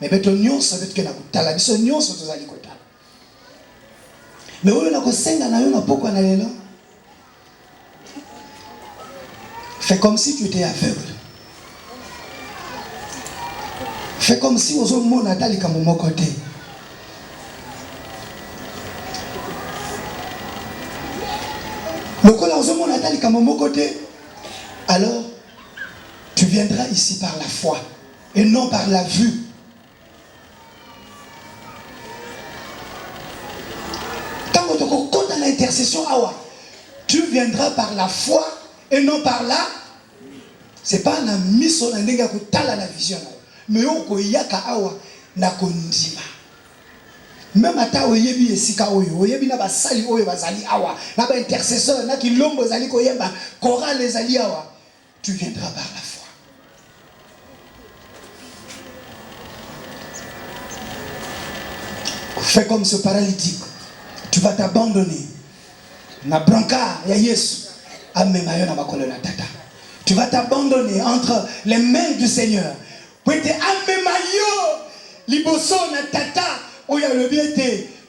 mais beto nyonso beto kena kutala, biso nyonso tozali kutala. Mais oyo na kosenga na yo na poko na lelo. Fais comme si tu étais aveugle. Fais comme si aux hommes Nathalie comme mon côté. Le collant aux hommes Nathalie comme mon côté. Alors, tu viendras ici par la foi et non par la vue. Quand tu comptes dans l'intercession, tu viendras par la foi et non par la. C'est pas la mise sur la vision. Mais on yaka awa na kondima. Même ata oyebi esika oyo, oyebi na basali oyo bazali awa, na ba intercesseur na kilombo zali koyeba, chorale ezali awa. Tu viendras par la foi. Fais comme ce paralytique. Tu vas t'abandonner. Na brancard ya Yesu. Amemayo na makolo na tata. Tu vas t'abandonner entre les mains du Seigneur.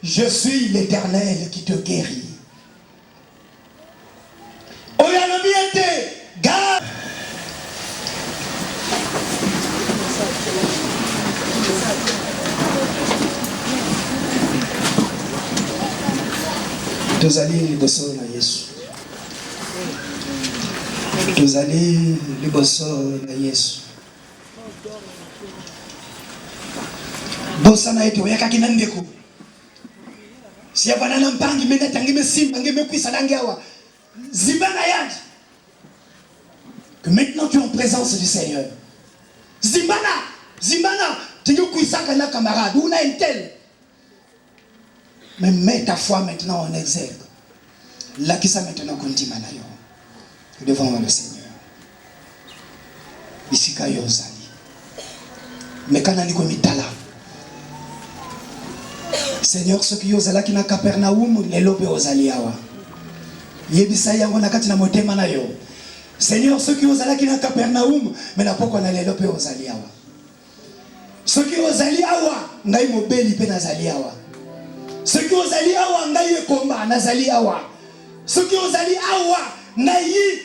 Je suis l'Éternel qui te guérit. Tozali liboso na Yesu. Tozali liboso na Yesu. Bosa na ete oyaka kina ndeko. Si yavana na mpangi mena tangi simba ngeme kwisa dangi awa. Zibana yandi. Que maintenant tu es en présence du Seigneur. Zimbana, tu nous kwisa kana camarade, ou na un tel. Mais mets ta foi maintenant en exergue. Là qui ça maintenant continue manayo. Devant le Seigneur. Ici kayo zali. Mais quand on dit mitala. Seigneur, ceux qui osent là qui na Capernaum, les lobes osali awa. Yebisa yango na kati na motema na yo. Seigneur, ceux qui osent là qui na Capernaum, mais na poko na les lobes osali awa. Ceux qui osali awa, ngai mobeli pe nazali awa. Ceux qui osali awa, ngai komba nazali awa. Ceux qui osali awa, ngai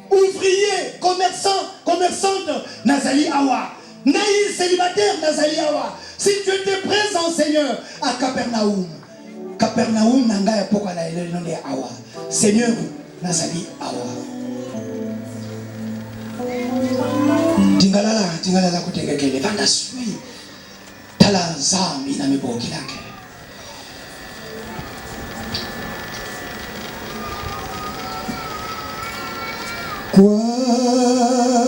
ouvrier, commerçante, nazali awa. Naï célibataire, nazali awa. Si tu étais présent, Seigneur, à Capernaum, nanga ya poko na elonde awa. Seigneur, nazali awa. Tingala kutegekele bana sui. Tala nzambi na miboki lake. Kwanza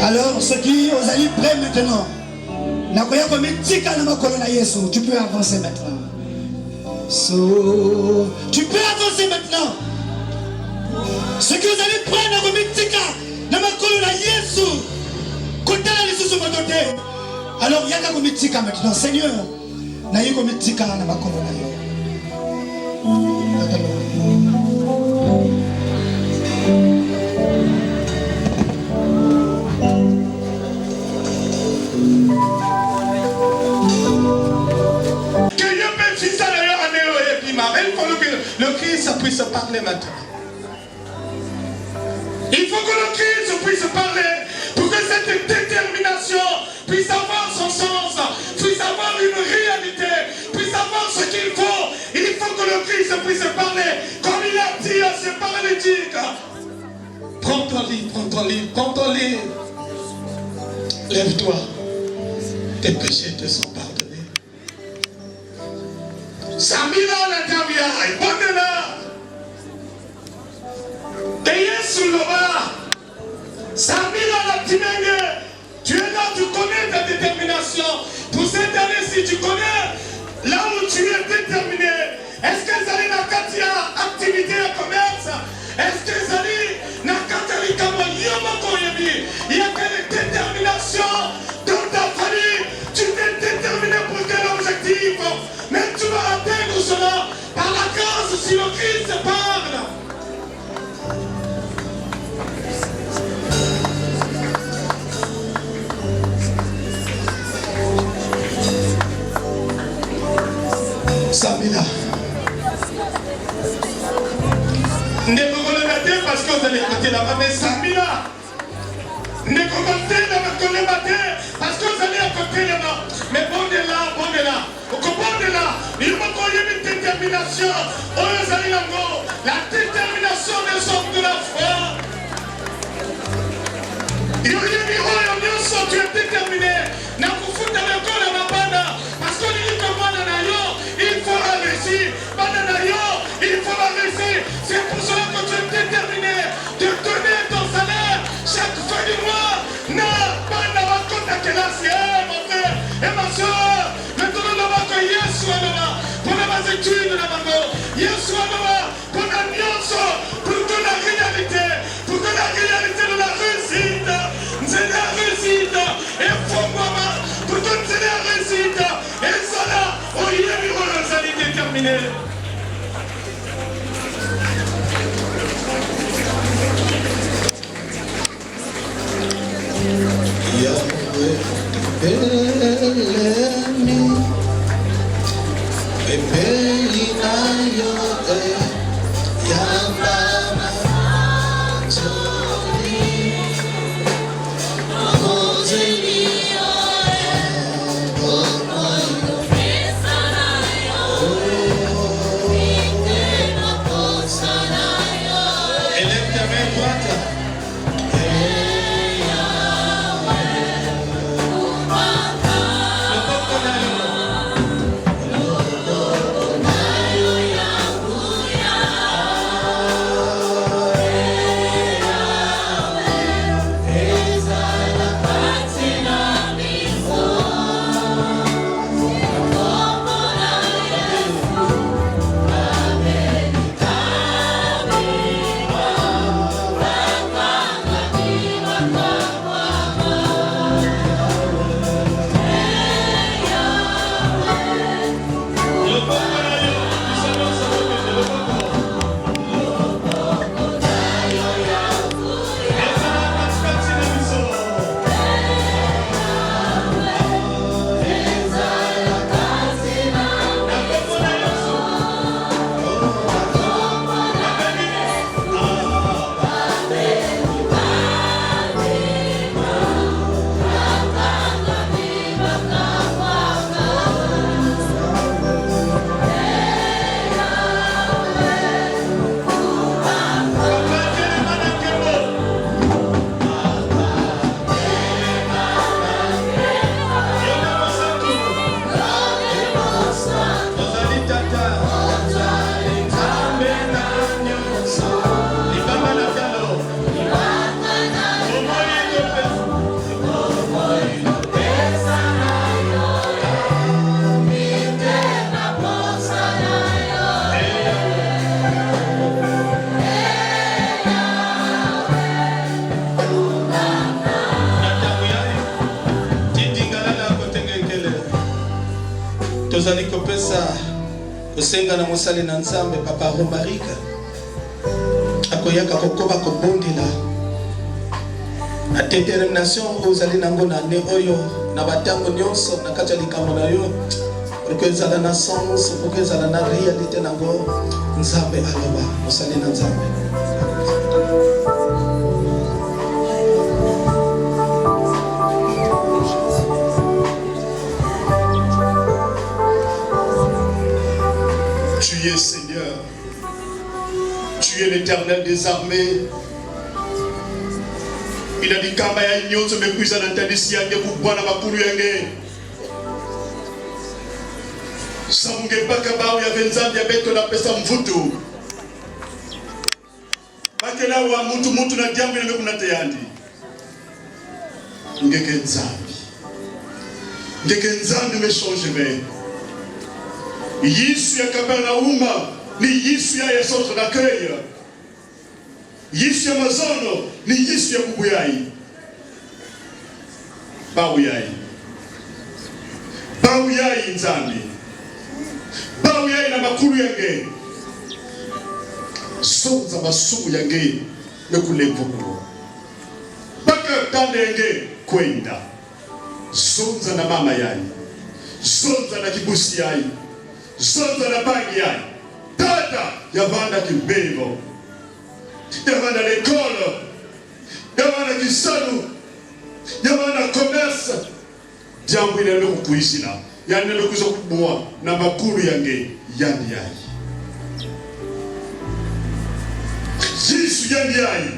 Alors, ceux qui osent aller près maintenant, tu peux avancer maintenant. Tu peux avancer maintenant. Ceux qui osent aller près, alors il y a maintenant, Seigneur, le Christ puisse parler maintenant. Il faut que le Christ puisse parler pour que cette détermination puisse avoir son sens, puisse avoir une réalité, puisse avoir ce qu'il faut. Il faut que le Christ puisse parler comme il a dit à ses paralytiques. Prends ton livre, prends ton livre, prends ton livre. Lève-toi. Tes péchés te sont pardonnés. Samira la Tavia, bonne-la. Yesu Loba, Samira la Timenge, tu es là, tu connais ta détermination. Pour cette année-ci, tu connais là où tu es déterminé. Est-ce que Zali Nakatia, activité et commerce? Est-ce que Zali Nakatari Kamoyama, il y a quelle détermination dans ta famille? Tu t'es déterminé pour quel objectif? Mais tu vas atteindre cela par la grâce si le Christ parle. Samina. Ne vous parce que vous allez écouter la main, mais Samina. Ne vous parce que vous allez écouter la main. Mais bon de là, bon de là. Bon de là. Il faut qu'on ait une détermination. La détermination des hommes de la foi. Il y a une tu es déterminé. N'a vous foutre le corps de ma bande. Parce que il faut la réussir. Il faut la réussir. C'est pour cela que tu es déterminé de donner ton salaire chaque fin du mois. Non, pas de la côte à quelle mon frère et ma soeur. Maintenant, on va que Yesu là pour les études de la maman. Yesu là pour la nuance, pour que la réalité, de la réussite, c'est la réussite. Et pour moi, pour que c'est la réussite. Et ça là, on y est, vous allez déterminer. tozali kopesa kosenga na mosali na Nzambe Papa Romarika akoyaka kokoba kobondela na détermination ozali nango na ne oyo na batango nyonso na kati ya likambo na yo pour que ezala na sens, pour que ezala na réalité nango Nzambe aloba mosali na Nzambe. Tu es Seigneur. Tu es l'Éternel des armées. Il a dit kama ya nyonso mekuisa na tandisi yange kubwana makulu yange. Samunge baka bao ya venzambi ya beto na pesa mvutu. Bakela wa mutu na jambo ile kuna tayandi. Ngeke nzambi me changerait. Yesu ya Kapernauma ni Yesu ya centre d'accueil. Yesu ya mazono ni Yesu ya kubuyai. Bawuyai nzambi. Bawuyai na makulu yange. Sonza masumu yange mekulevuko. Baka tande yange kwenda. Zonza na mama yai. Zonza na kibusi yai. Zonza na bangi yai. Tata yavanda kibevo. Yavanda l'école. Yavanda kisanu. Yavanda commerce. Jambo ile leo kuishi na. Yani leo kuzo kubwa na makulu yange yani yai. Yesu yani yai.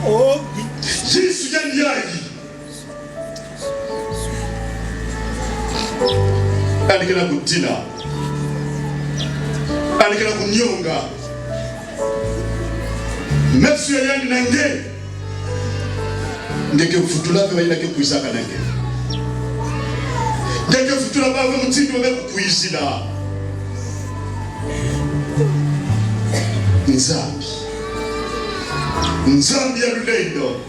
Oh, Yesu yani yai. Alikena kutina. Alikena kunyonga. Merci ya yani nange. Ndeke futula kwa ila ke kuisaka nange. Ndeke futula kwa mtindi wa kuisila. Nzambi ya lulendo.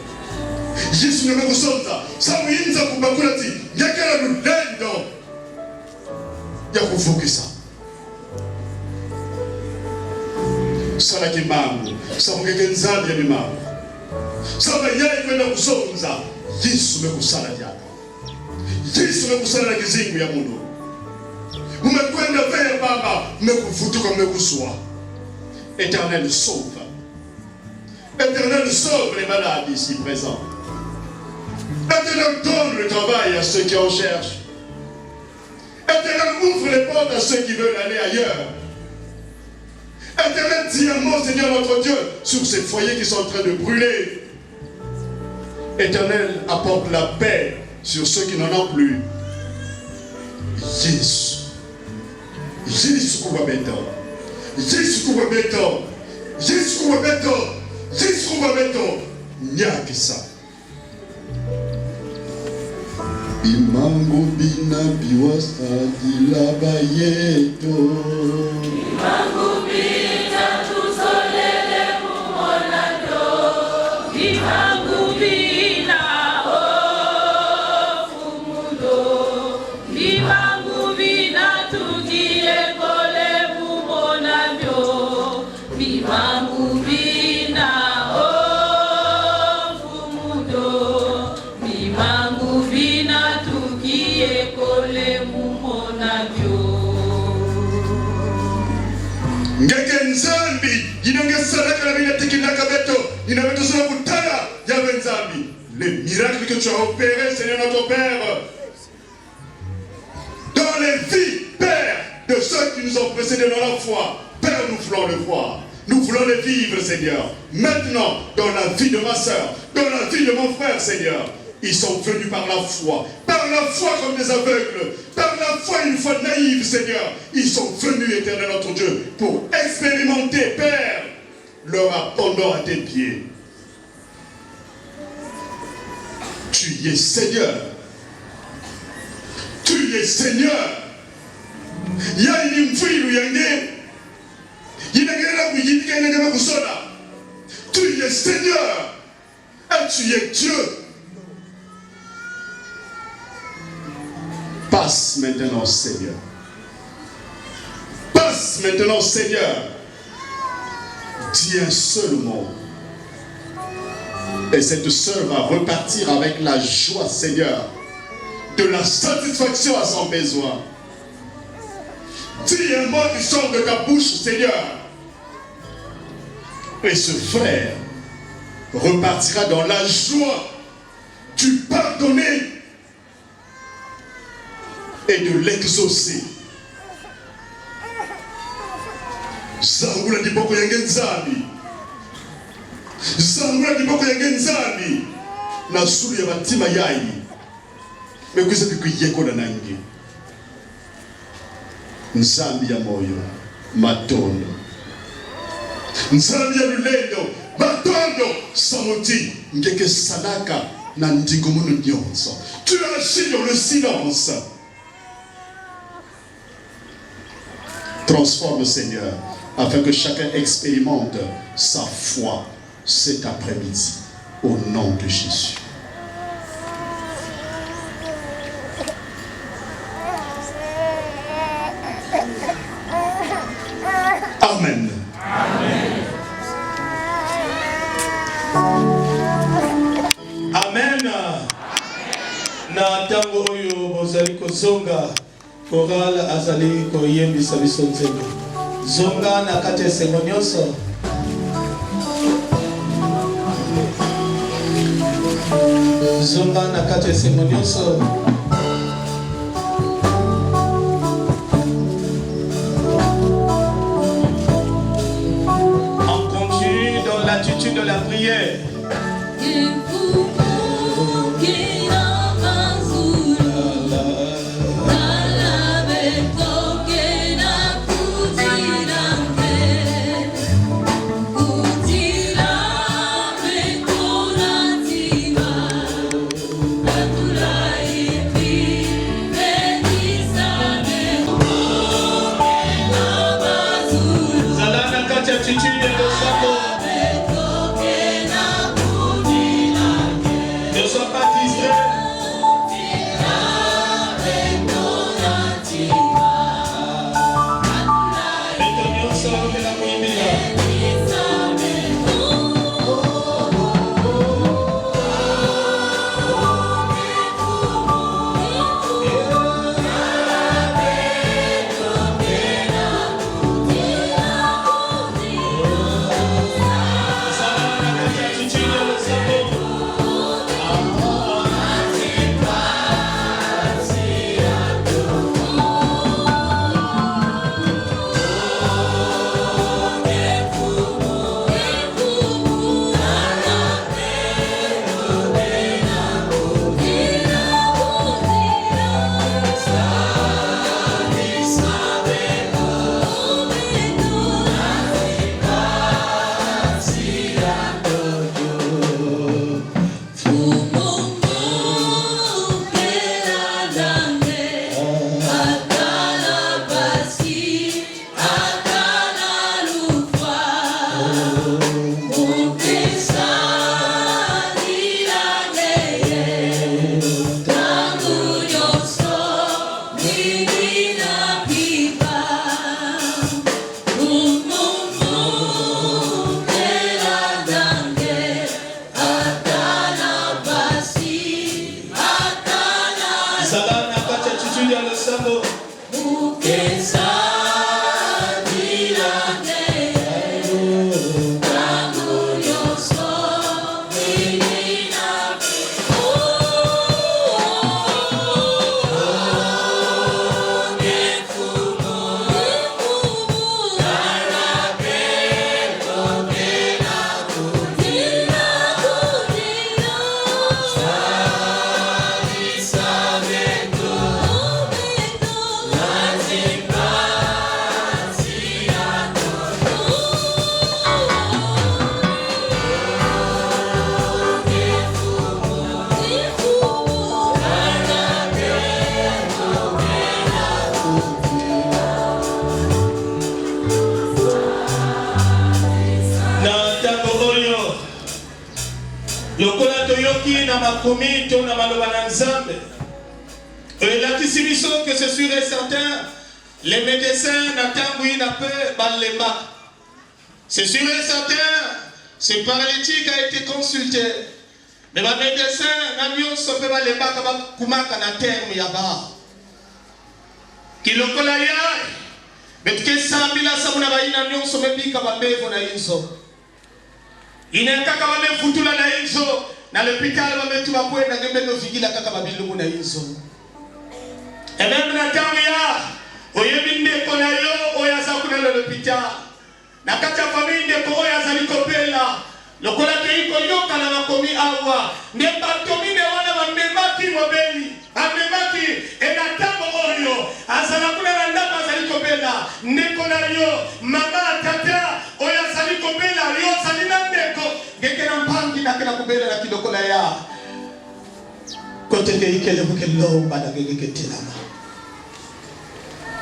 Yesu nemekusonza. Samu inza kubakulati. Ngekela lulendo. Ya kuvukisa. Sala kimangu. Samu ngeke nzambi ya mimangu. Samu yai kwenda kusonza. Yesu mekusala yako. Yesu mekusala na kizingu ya mundu. Umekwenda vea baba. Mekufutuka mekusua. Éternel sauve. Éternel sauve les malades ici présents. Éternel donne le travail à ceux qui en cherchent. Éternel ouvre les portes à ceux qui veulent aller ailleurs. Éternel dis un mot, Seigneur notre Dieu, sur ces foyers qui sont en train de brûler. Éternel apporte la paix sur ceux qui n'en ont plus. Jésus. Jésus Koubabeto. Jésus Koubabeto. Jésus Koubabeto. Jésus Koubabeto. Nyakisa. Imango bina biwasa dilaba yeto. Imango bina tusolele kumonando. Imango bina ofumundo. Imango bina tukie kole kumonando. Imango bina ofumundo. Imango bina tukie kole kumonando. Ngeke nzambi inongesana na bila tikinaka beto inabeto sana kutana ya nzambi. Les miracles que tu as opérés, Seigneur notre Père, dans les vies, Père, de ceux qui nous ont précédés dans la foi, Père, nous voulons le voir. Nous voulons le vivre, Seigneur. Maintenant, dans la vie de ma soeur, dans la vie de mon frère, Seigneur, ils sont venus par la foi comme des aveugles, par la foi une foi naïve, Seigneur. Ils sont venus, Éternel notre Dieu, pour expérimenter, Père, leur abandon à tes pieds. Tu es Seigneur. Tu es Seigneur. Il y a une fille où il y a tu es Seigneur et tu es Dieu. Passe maintenant, Seigneur. Passe maintenant, Seigneur. Dis un seul mot. Et cette sœur va repartir avec la joie, Seigneur, de la satisfaction à son besoin. Dis un mot qui sort de ta bouche, Seigneur. Et ce frère repartira dans la joie du pardonner et de l'exaucer. zangula diboko yange nzambi. Zangula diboko yange nzambi. Na suru ya batima yai. Mekuisa kikuyeko na nangi. Nzambi ya moyo. Matondo. Nzambi ya lulendo. Matondo. Samoti. Ngeke salaka. Na ndigomunu nyonso. Tu agis dans le silence. Transforme, Seigneur, afin que chacun expérimente sa foi cet après-midi. Au nom de Jésus. Amen. Amen. Na tango oyo bozali kozonga choral azali koyembisa biso nzembo. Zonga na kati esengo nyonso. Zonga na kati esengo nyonso. On continue dans l'attitude de la prière. Que c'est sûr et certain, les médecins n'attendent pas les marques. C'est sûr et certain, ce paralytique a été consulté. Mais les médecins n'ont pas les marques à terme yaba. Qui le collègue, mais que ça, bila ça, on a pas une union sur mes pics à ma mère, on a une so. Il n'est qu'à ma mère foutu la naïso. Dans l'hôpital, on va mettre ma poêle, on va mettre nos figues, la caca ma bille, on a une so. Et même la carrière, au yébinde qu'on a eu, au yaza qu'on a l'hôpital. na kati ya famille ndeko oyo azali kopela lokola keiko yoka na makomi awa nde bato mine wana bamemaki mobeli bamemaki ena ntango oyo azala kuna na ndako azali kopela ndeko na yo mama tata oyo azali kopela yo ozali na ndeko ngeke na mpangi nakena kopela na kilokola ya kote keikele bukelo badagege telama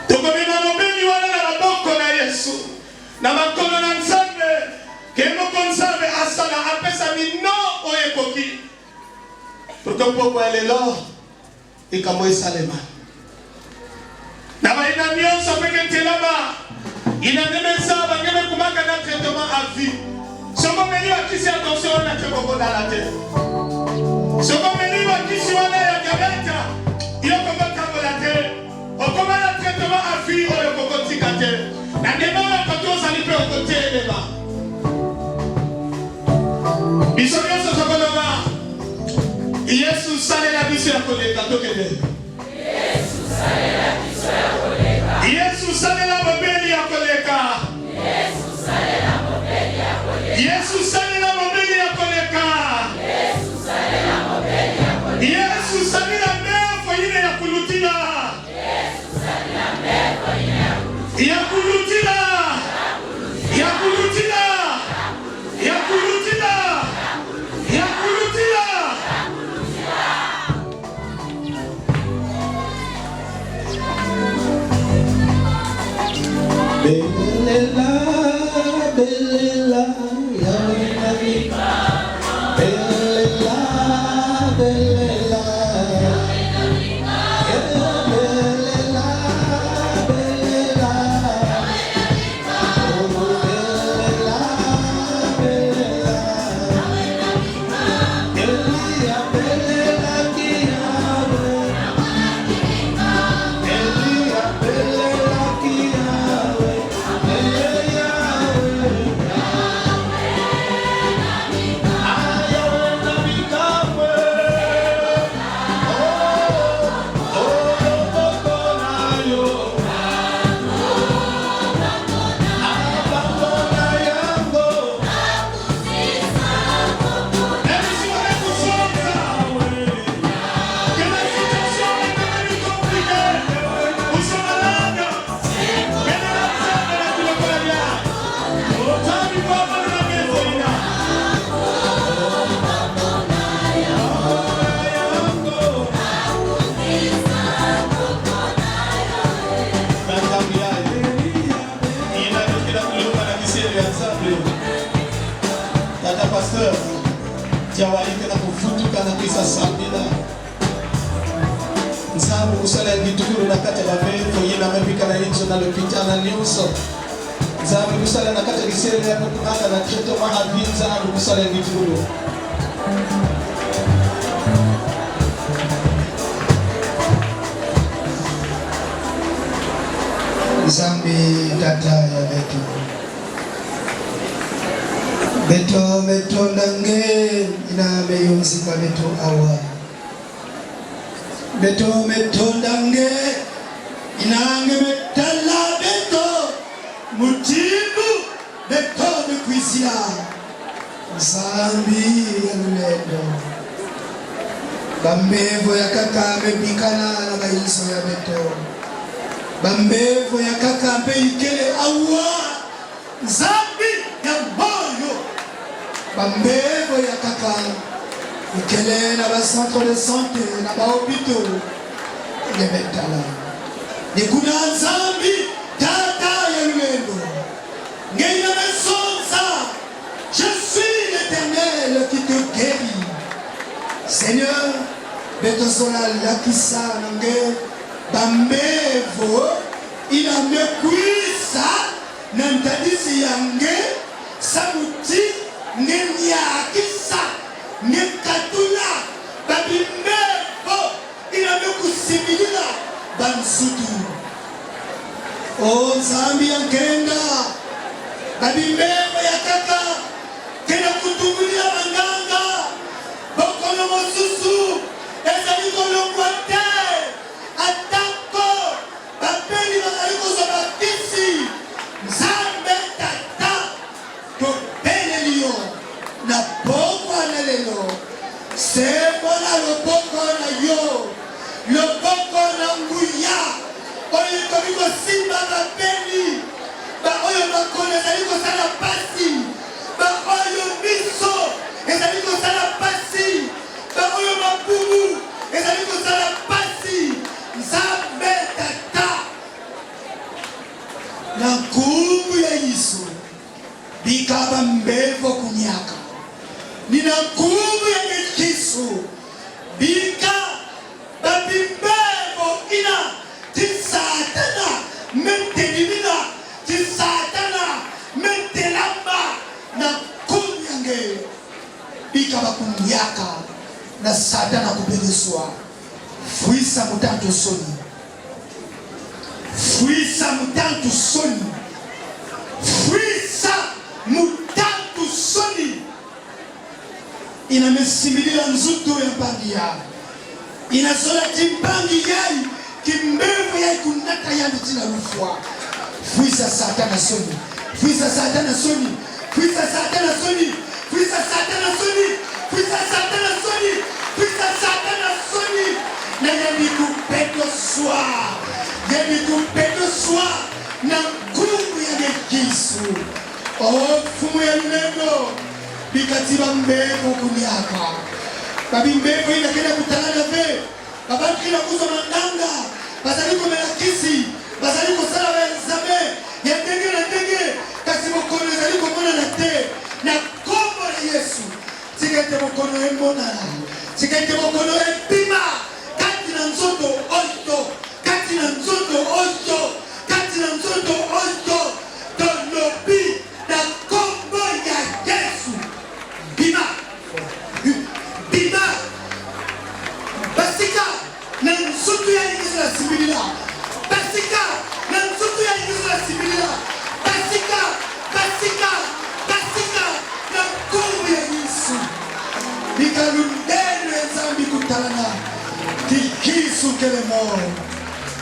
tokomema mobeli wana na maboko na Yesu na makolo na Nzambe kemoko Nzambe asala apesa mino oye koki protopo elelo ikamo esalema na baina nyonso peke telama inanemesa bangeme kumaka na traitement à vie soko meli wakisi attention na teboko dala te soko meli wakisi wana ya diabete yoko bakangola te okoma na traitement à vie oyo kokotika te na ndema wakoto ozali pe okotelema biso nyonso tokoloma Yesu salela biso ya koleka tokende Yesu salela biso ya koleka Yesu salela mobeli ya koleka Yesu salela mobeli ya koleka Yesu salela mobeli ya koleka Yesu salela mobeli ya koleka Yesu salela mefo yine ya kulutila Yesu salela mefo yine ya kulutila ya kulutila ya kulutila ya kulutila Belela, belela, ya wenabika. Belela, belela, ya wenabika. Belela, belela, ya wenabika. Belela, belela, ya wenabika. Elia, belela, kiawe. Elia, belela, kiawe. Jawalike na kufutuka na kisa sabila Nzambe kusala ngitukuru na kata babefu yina mepika na inzo na lopitana nyuso Nzambe kusala na kata lisele ya kukumaka na treto mahavi Nzambe kusala ngitukuru Nzambe tata ya betu Beto metondange ina meyonzika beto awa Beto metondange inange metala beto mutibu beto mekwisia Nzambi ya lulendo Bambevo ya kaka mebikana na maiso ya beto Bambevo ya kaka mbeikele awa Nzambi ya moyo Bambevo ya kaka ikele na ba centre de santé na ba hôpitaux de betala Nikuna Nzambi tata ya lulendo Ngena mesonza je suis l'Éternel qui te guérit Seigneur beto sola lakisa nange Bambevo ina mekwisa nantadisi yange sabuti nemiakisa nekatula babimbevo ina mekusimilila bansutu o Nzambi yankenda babimbevo ya kaka kena kutungulia manganga bokono mosusu ezali kolongwa te atako babeli bazali kozwa bakisi Nzambe tata biko simba bapeli ba oyo makolo ezali kosala pasi ba oyo miso ezali kosala pasi ba oyo mabubu ezali kosala pasi Nzambe tata na nkumu ya Yesu bikaba mbevo kunyaka nina nkumu ya Yesu bika babimbevo ina tisatana mentenimina tisatana mentelamba na nkumu yange bika bakunyaka na satana kubegeswa fuisa mutantu soni fuisa mutantu soni fuisa mutantu soni inamesimilila nzuto ya bandia inasola timbangi yai kimbevu yai kunata yandi tina rufwa fuisa satana soni fuisa satana soni fuisa satana soni fuisa satana soni fuisa satana soni fuisa satana soni na yandi kupedo swa yandi kupedo swa na nguvu ya Yesu oh fumu ya neno bikatiba mbevu kunyaka babi mbevu ina kena kutalana ve babatu kina kuzo mandanga bazali kumelakisi bazali kusala wenzame ya ndenge na ndenge kasi mokono ezali komona na te na kombo na Yesu sikete mokono emonana sikete mokono epima kati na nzoto oyo kati na nzoto oyo kati na nzoto oyo tolobi na kombo ya Yesu bima bima basika na nzoto ya Yesu la sibilila basika na nzoto ya Yesu la sibilila basika basika basika na kombo ya Yesu bikalundelo ezambi kutalana kikisu kele mort.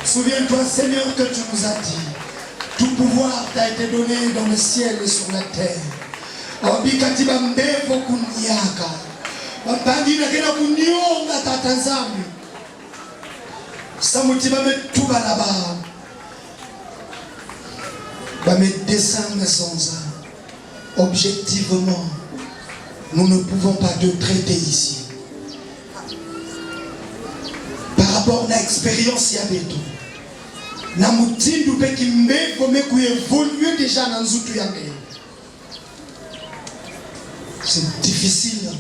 Souviens-toi Seigneur que tu nous as dit tout pouvoir t'a été donné dans le ciel et sur la terre. Obikatiba mbevo kunyaka babangi na kena kunyonga tata Nzambi samutiba metuba laba ba me descendre sans âme. Objectivement nous ne pouvons pas te traiter ici par rapport à l'expérience ya beto na mutindu peki mbevo meku évoluer déjà dans nzutu yange. C'est difficile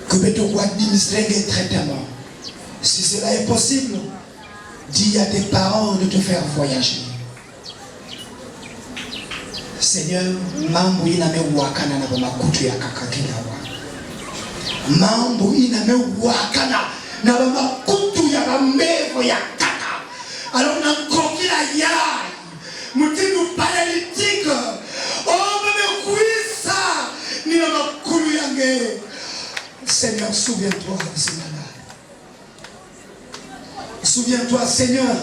que beto ko administrer un traitement. Si cela est possible, dis à tes parents de te faire voyager. Seigneur, mambo iname wakana na makutu ya kakakina wa. Mambo iname wakana na makutu ya mbevo ya kaka. Alors na kokila yai mutindu paralytique. Oh meme kuisa ni na makulu yange. Seigneur, souviens-toi de ces malades. Souviens-toi, Seigneur,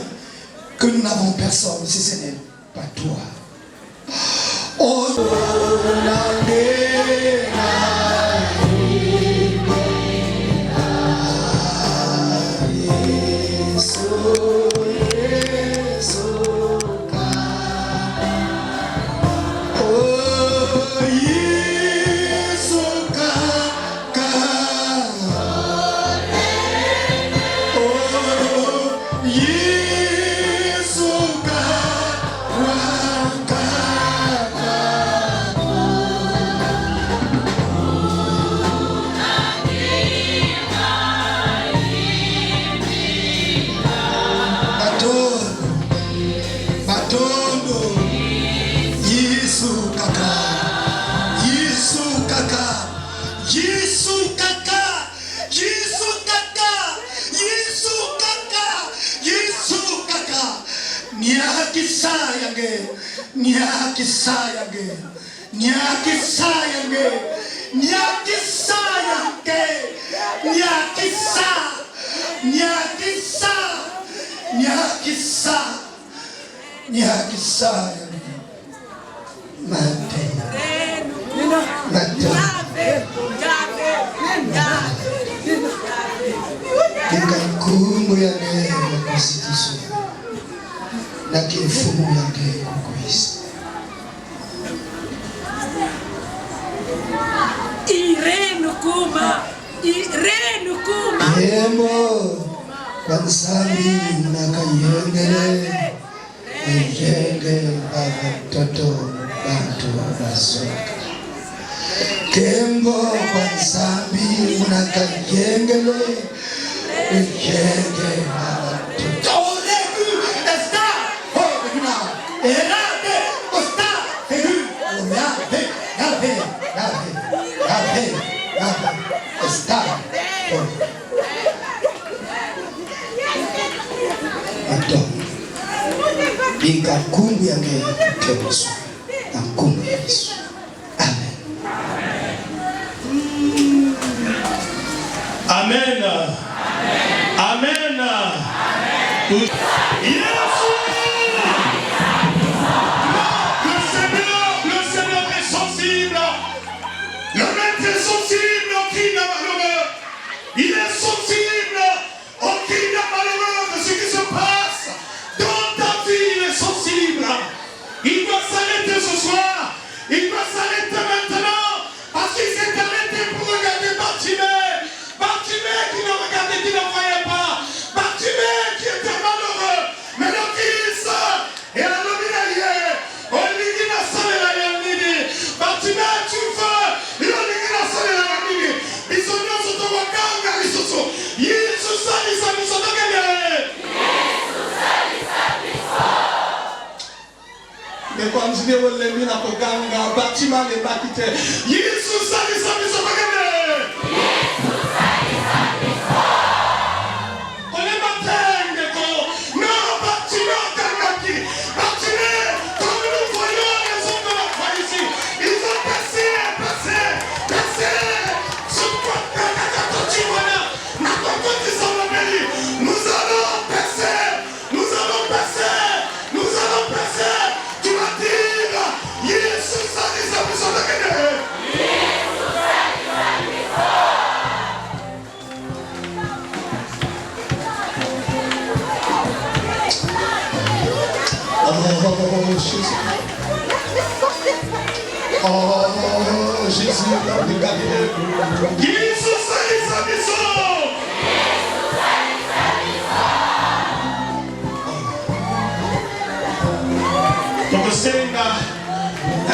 que nous n'avons personne si ce n'est pas toi. Oh, na kimfumo yake kukuisa. Irenukuma. Yemo kwa nsambi na kayengele ejenge abatoto bantu basoka. Kembo kwa nsambi na kayengele ejenge abatoto. Bika kumbu yange kebusu na kumbu ya Yesu. Amen. Amen. Amen. Le Seigneur est sensible. Le Maître est sensible au cri d'un malheureux. Il est sensible au cri d'un malheureux de ce qui se passe dans ta vie. Il est sensible. Il doit s'arrêter ce soir. Il doit s'arrêter maintenant parce qu'il s'est arrêté pour regarder Bartimée. Bartimée qui ne regardait, qui ne voyait pas. Bartimée qui était malheureux. Mais le Christ et la nominalier. Oligina Salela Yanini. Bartimée, tu veux. Oligina Salela Yanini. Bisogno sotto wakanga risoso. Yesu sali sali sotto kagere. Mais quand je dis le mina koganga, Bartimée ne pas quitter. Yesu sali sali sotto kagere. Oh Jésus, regardez. Jesus salisa biso. Tokosenga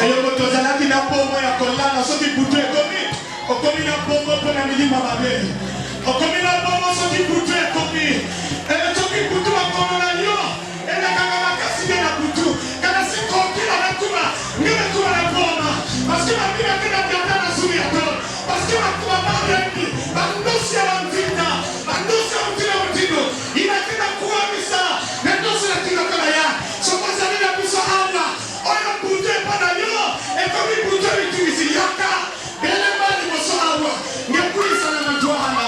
ayo tozalaki na pombo ya kolala soki butu ekomi okomi na pombo mpo na milima mabe okomi na pombo soki butu ekomi soki butu bakomo na yo elekaka makasi nde na butu kana sikokila nakuma nge nakuma na poma paske babina ke na gata na zumi ya to paske bakuma babebi bandosi ya bamvita bandosi ya mutino mutino inake na kuwamisa nendosi na kinokala ya sokozali na biso awa oyo butu epada yo ekomi butu ebitumisi yaka belema liboso awa ngekulisa na matwana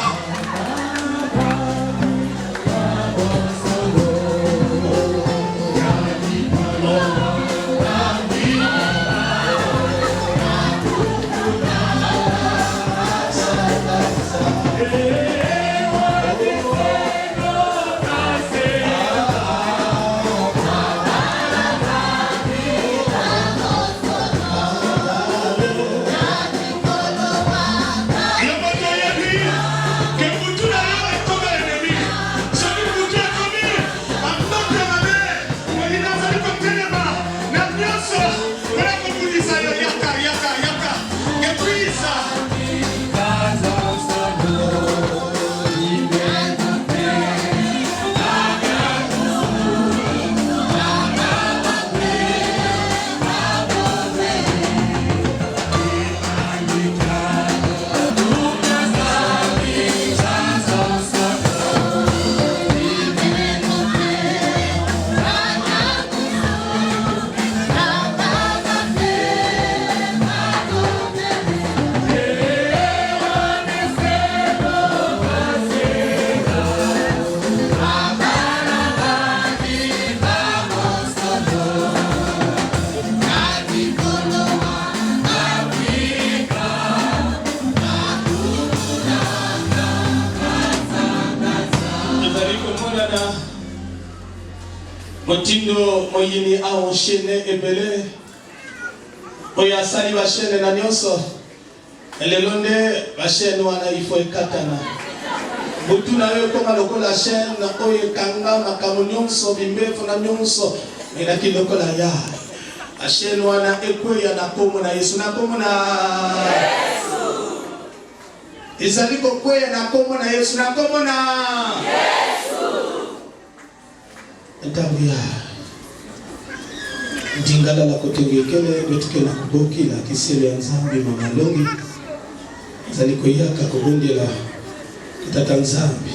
Motindo moyini a enchaîné ebele. Oya sali ba chaîne na nyonso. Elelonde ba chaîne wana il faut ekatana. Butuna yo koma lokola chaîne oye kanga makambo nyonso bimbefu na nyonso ina kilokola ya. A chaîne wana ekweya na komo na Yesu na komo na Yesu. Ezali kokweya na komo na Yesu na komo na Yesu. Ntabuya ndingala la kotengekele betuke na kuboki la kisele ya Nzambi mama longi zali koyaka kobondela kitata Nzambi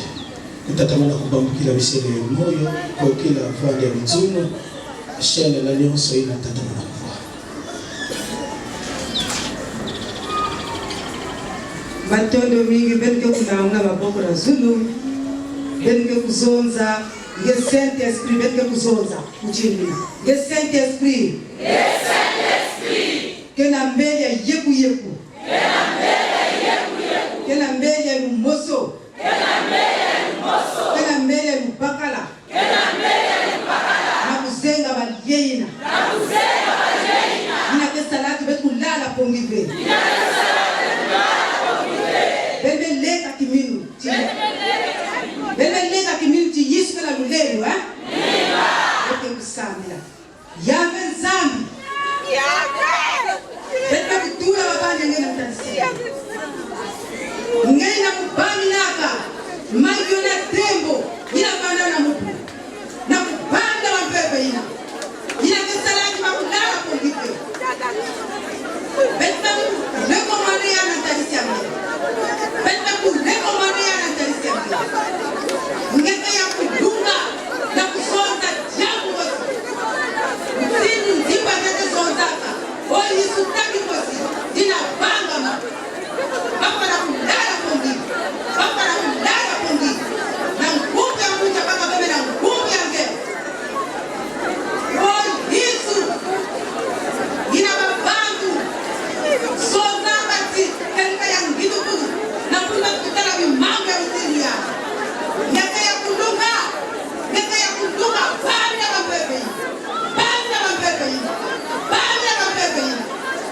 kutatamana kubambukila bisele moyo kwa kila vande ya mzuno shele la nyonso ina tatamana kwa Matondo mingi benke kunaunga maboko na Zulu benke kuzonza Nge Saint-Esprit benke kuzonza uchini. Nge Saint-Esprit. Nge Saint-Esprit. Kena mbele yeku yeku. Kena mbele yeku yeku. Kena mbele lumoso. Kena mbele lumoso. Kena mbele lubakala. Kena mbele lubakala. Nakuzenga balyeina. Nakuzenga balyeina. Nina kesalatu betu lala pongive. Nina kesalatu lala pongive. Bebe leka kiminu. Bebe leka kiminu ti Yesu kala lulelu ha? Niba. Bebe kusamila. Yave Nzambi. Yave. Bebe kutura wabane ngena mtansia. Ngena kubani naka. Mayo na tembo. Ina panda na mupu. Na kupanda wa bebe ina. Ina kesalaki makulala pongipe. Bebe leko Maria na tanisia mila. Bebe leko Maria na tanisia mila. Ngeke ya kudunga na kusonza jambo wasi. Mtini nzipa zete sonzaka. Oyi sutaki wasi. Dina banga ma. Bapa na kundara pongi. Bapa na kundara pongi. Na mkumbi ya mkunja baka bebe na mkumbi ya nge. Oyi Yesu. Gina babangu. Sonza bati. Kelika ya ngidu kudu. Na kuna kutala bimangu ya mtini ya. Ngeke ya kudunga. Ngeke ya kudunga. Banda mabebe. Banda mabebe. Banda mabebe.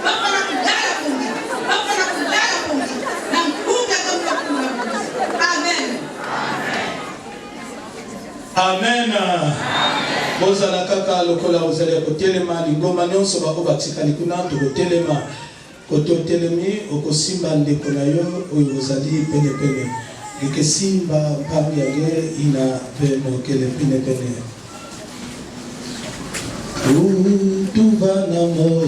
Bapa na kundara pongi. Bapa na kundara pongi. Na mkumbi ya kama kuna pongi. Amen. Amen. Boza la kaka lokola ozale kotelema lingoma nyonso bako batikali kuna to kotelema koto telemi okosimba ndeko na yo oyo ozali pene pene ikesimba mpambi yange ina peno kele pene pene utuba na moyo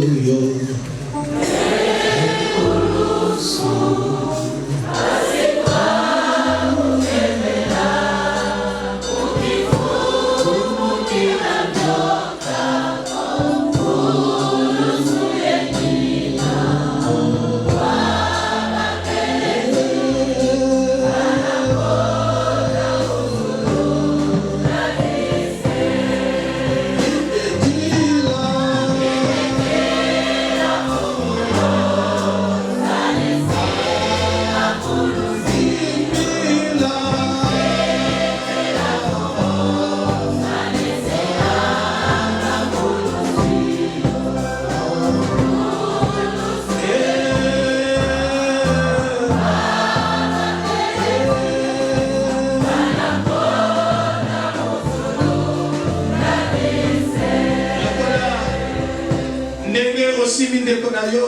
ndeko na yo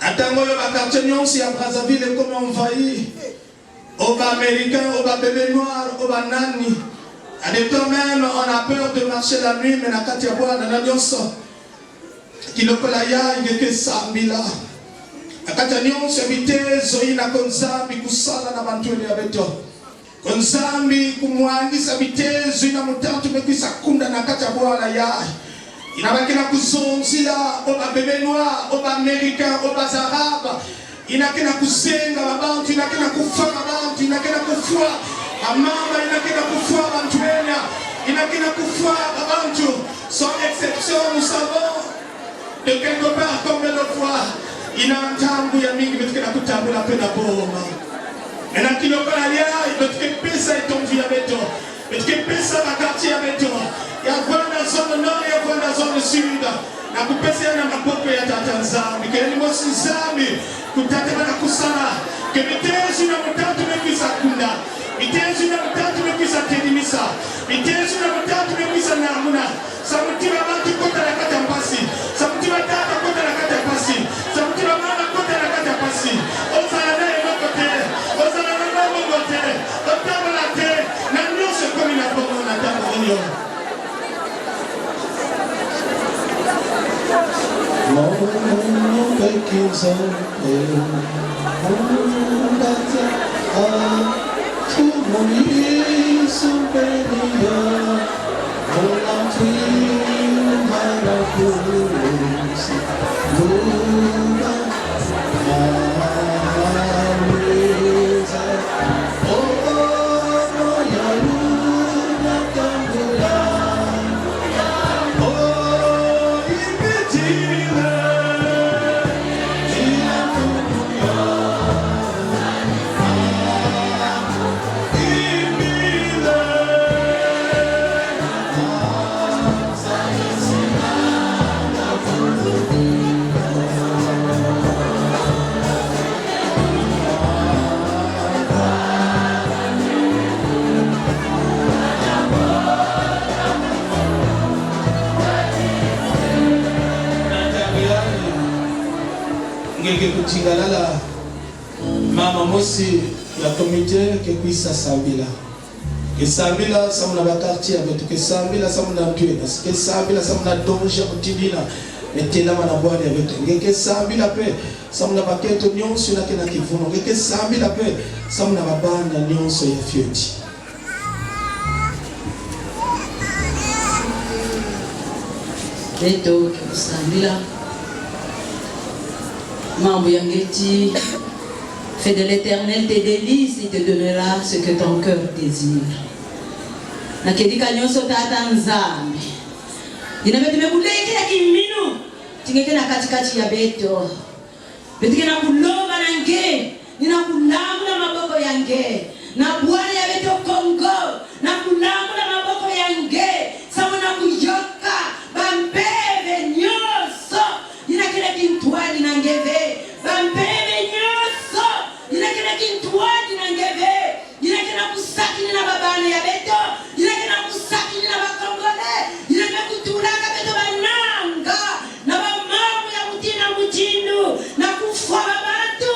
atango yo bakartie nyonso ya Brazzaville comme envahi oba américain oba bébé noir oba nani à des temps même on a peur de marcher la nuit mais na kati ya bwana na nyonso kilokola ya ingeke sambila akati ya nyonso bitezo ina konzambi kusala na bantu ya beto konzambi kumwangisa bitezo ina mutatu mekisa kunda na kati ya bwana ya inabakina kuzonzila oba bebe noir oba américain oba araba inakena kusenga babantu inakena kufa babantu inakena kufua amama inakena kufua bantu ena inakena kufua babantu sans exception nous savons de quelque part comme le voit inantambu ya mingi betukena kutambula pena boma ena kilokola ya betuke pesa etondu ya beto betuke pesa bakati ya beto Sud na kupesa na mapoko ya Tanzania kile mosi zambi kutatema na kusala kemitezu na mutatu mekisa kunda mitezu na mutatu mekisa tedimisa mitezu na mutatu mekisa namuna samutima bantu kota na kata pasi samutima tata kota na kata pasi samutima mama kota na kata pasi ozala na emokote ozala na emokote otama na te na nyose komi na bongo na Tanzania. Kuchingalala mama mosi la comité que kuisa sambila ke sambila samuna ba quartier betu ke sambila samuna ntwena ke sambila samuna donja kutidina etela mana bwana betu ngeke sambila pe samuna paketo nyonso na kena kivuno ngeke sambila pe samuna babanda nyonso ya fioti beto sambila Mambo Yangeti, fais de l'Éternel tes délices, il te donnera ce que ton cœur désire. Nakedika nyonso tata nzambe. Inabeti mekuleke ya kiminu. Tingeke na katikati ya beto. Betike na kulomba na nge. Nina kulamu na maboko ya nge. Na bwana ya beto Kongo. Na kulamu na maboko ya nge. Sawa na kuyoka. Bambebe nyoso. Nina kile kintuani na ngeve. Bambebe nyoso. Nina kile kintuani na ngeve. Nina kile kusakini na babane ya beto. Nina kile kusakini na bakongole. Nina kile kutulaka beto bananga. Na bamamu ya mutina mutindu. Na kufwa babatu.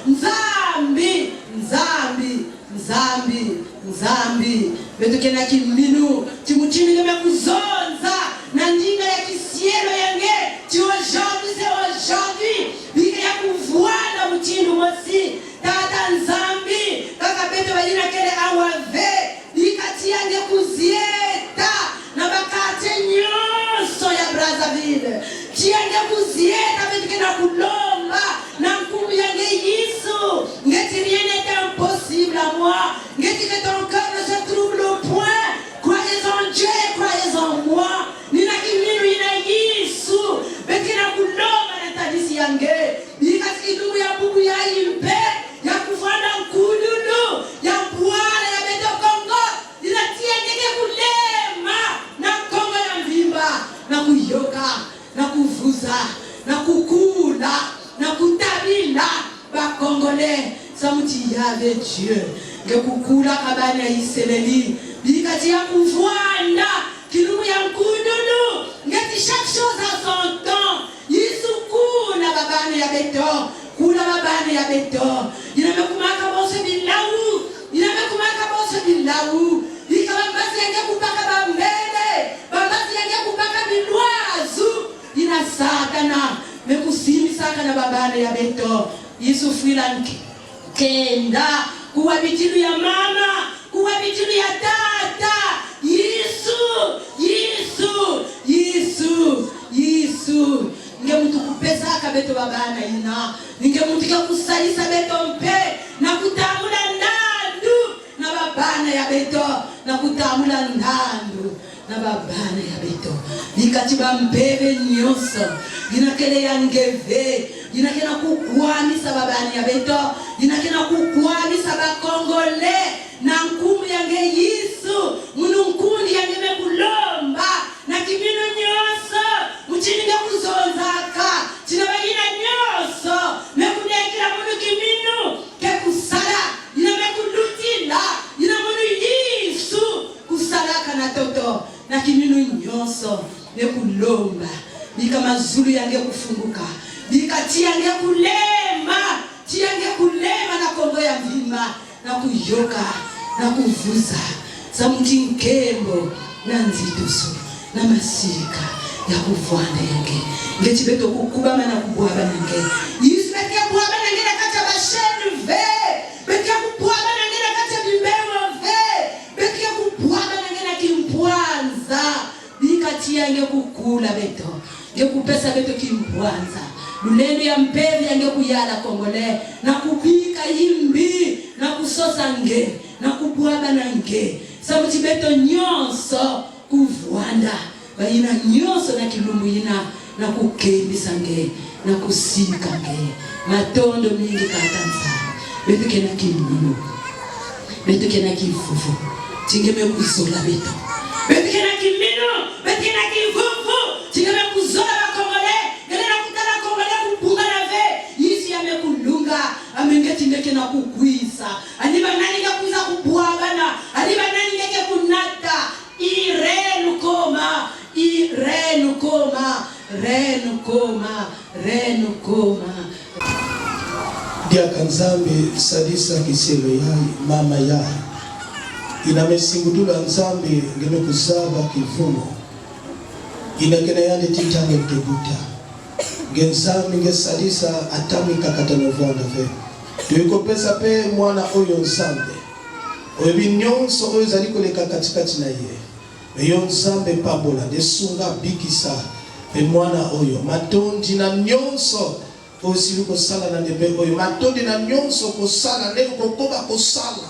Nzambi. Nzambi. Nzambi. Nzambi. Beto kena kiminu. Timuchini keme kuzonza. Na ndinga ya kisielo yange. Tu aujourd'hui, c'est aujourd'hui. Bika ya kuvuana mutindu mosi. Tata nzambi. Kaka beto wajina kele awave. Bika tiange kuzieta. Na bakate nyoso ya Brazzaville. Tiange kuzieta beto kena kulomba. Na mkumbu yange Yesu. Ngeti rien n'est impossible à moi. Ngeti que ton cœur ne se trouble au point. Croyez en Dieu et croyez en moi. Nina kiminu ina Yesu. Beti na kulomba na tadisi yange. Bika sikidumu ya bubu ya impe. Ya kufanda mkululu. Ya mpuana ya beto Kongo. Nina tia ngeke kulema. Na Kongo ya mvimba. Na kuyoka. Na kuvuza. Na kukula. Na kutabila. Ba Congolais. Samuti yave Dieu. Nge kukula kabani ya Iseleli. Bika tia kuvuanda. Kilumu ya mkululu. Ngeti chaque chose à son temps. Yesu kuna babane ya beto. Kuna babane ya beto. Inamekumaka bose bilau. Inamekumaka bose bilau. Ika bambazi yange kupaka bambele. Bambazi yange kupaka bilwazu. Ina satana. Mekusimi saka na babane ya beto. Yesu fuila kenda. Kuwa bitilu ya mama. Kuwa bitilu ya tata. Yesu. Yesu. Yesu. Yesu. Nge mtu kupesa kabeto babana ina. Nge mtu kia kusalisa beto mpe. Na kutamula ndandu. Na babana ya beto. Na kutamula ndandu. Na babana ya beto. Nikatiba mbebe nyoso. Inakele ya ngeve. Inakena kukwamisa babana ya beto. Inakena kukwamisa bakongole. Na nkumu yange Yesu. Munu nkundi yange mekulomba. Na kimino nyoso. kiminu nyonso nekulomba bika mazulu yange kufunguka bika tiyange kulema na kongo ya mvima na kuyoka na kuvuza za mti nkembo na nzitusu na masika ya kuvwanda yange ngeti beto kukubama na kubwaba nange yisi beke kubwaba nange na kata bashenu ve beke kubwaba nange na kata bimbewa ve beke kubwaba nange na kimpwanza bikati yange kukula beto nge kupesa beto kimpwanza lulendo ya mpevi yange kuyala kongole na kubika yimbi na kusosa nge na kubwaba nange sabuti beto nyonso kuvwanda bayina nyonso na kilumbu yina na kukembisa nge na kusika nge matondo mingi katanza beto kena kimino beto kena kifufu tingeme kuzola beto kena kimino beto kena kifufu tingeme kuzola bakongole ngene na kutala kongole kupunga na ve yisi amekulunga amengeti ngeke na kukwisa aniba nani ngakuza kubwabana aniba nani ngeke kunata irenu koma dia kanzambi sadisa kiselo yai mama ya inamesingudula nzambi ngeme kusaba kifuno inakena yale titange kebuta ngenzambi ngesadisa atami kakatano vwana ve tuiko pesa pe mwana oyo nzambe oyo binyonso oyo zaliko leka katikati na ye eyo nzambe pabola desunga bikisa pe mwana oyo matondi na nyonso osiliko sala na nebe oyo matondi na nyonso ko sala ne ko koba ko sala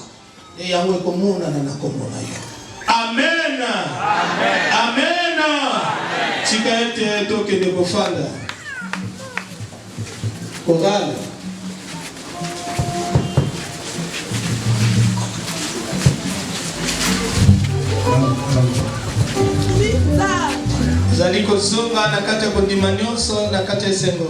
e yawe ko mona na komona yo amen amen amen chikaete toke de kofanda kogala zaliko zonga na kata kondima nyonso na kata esengo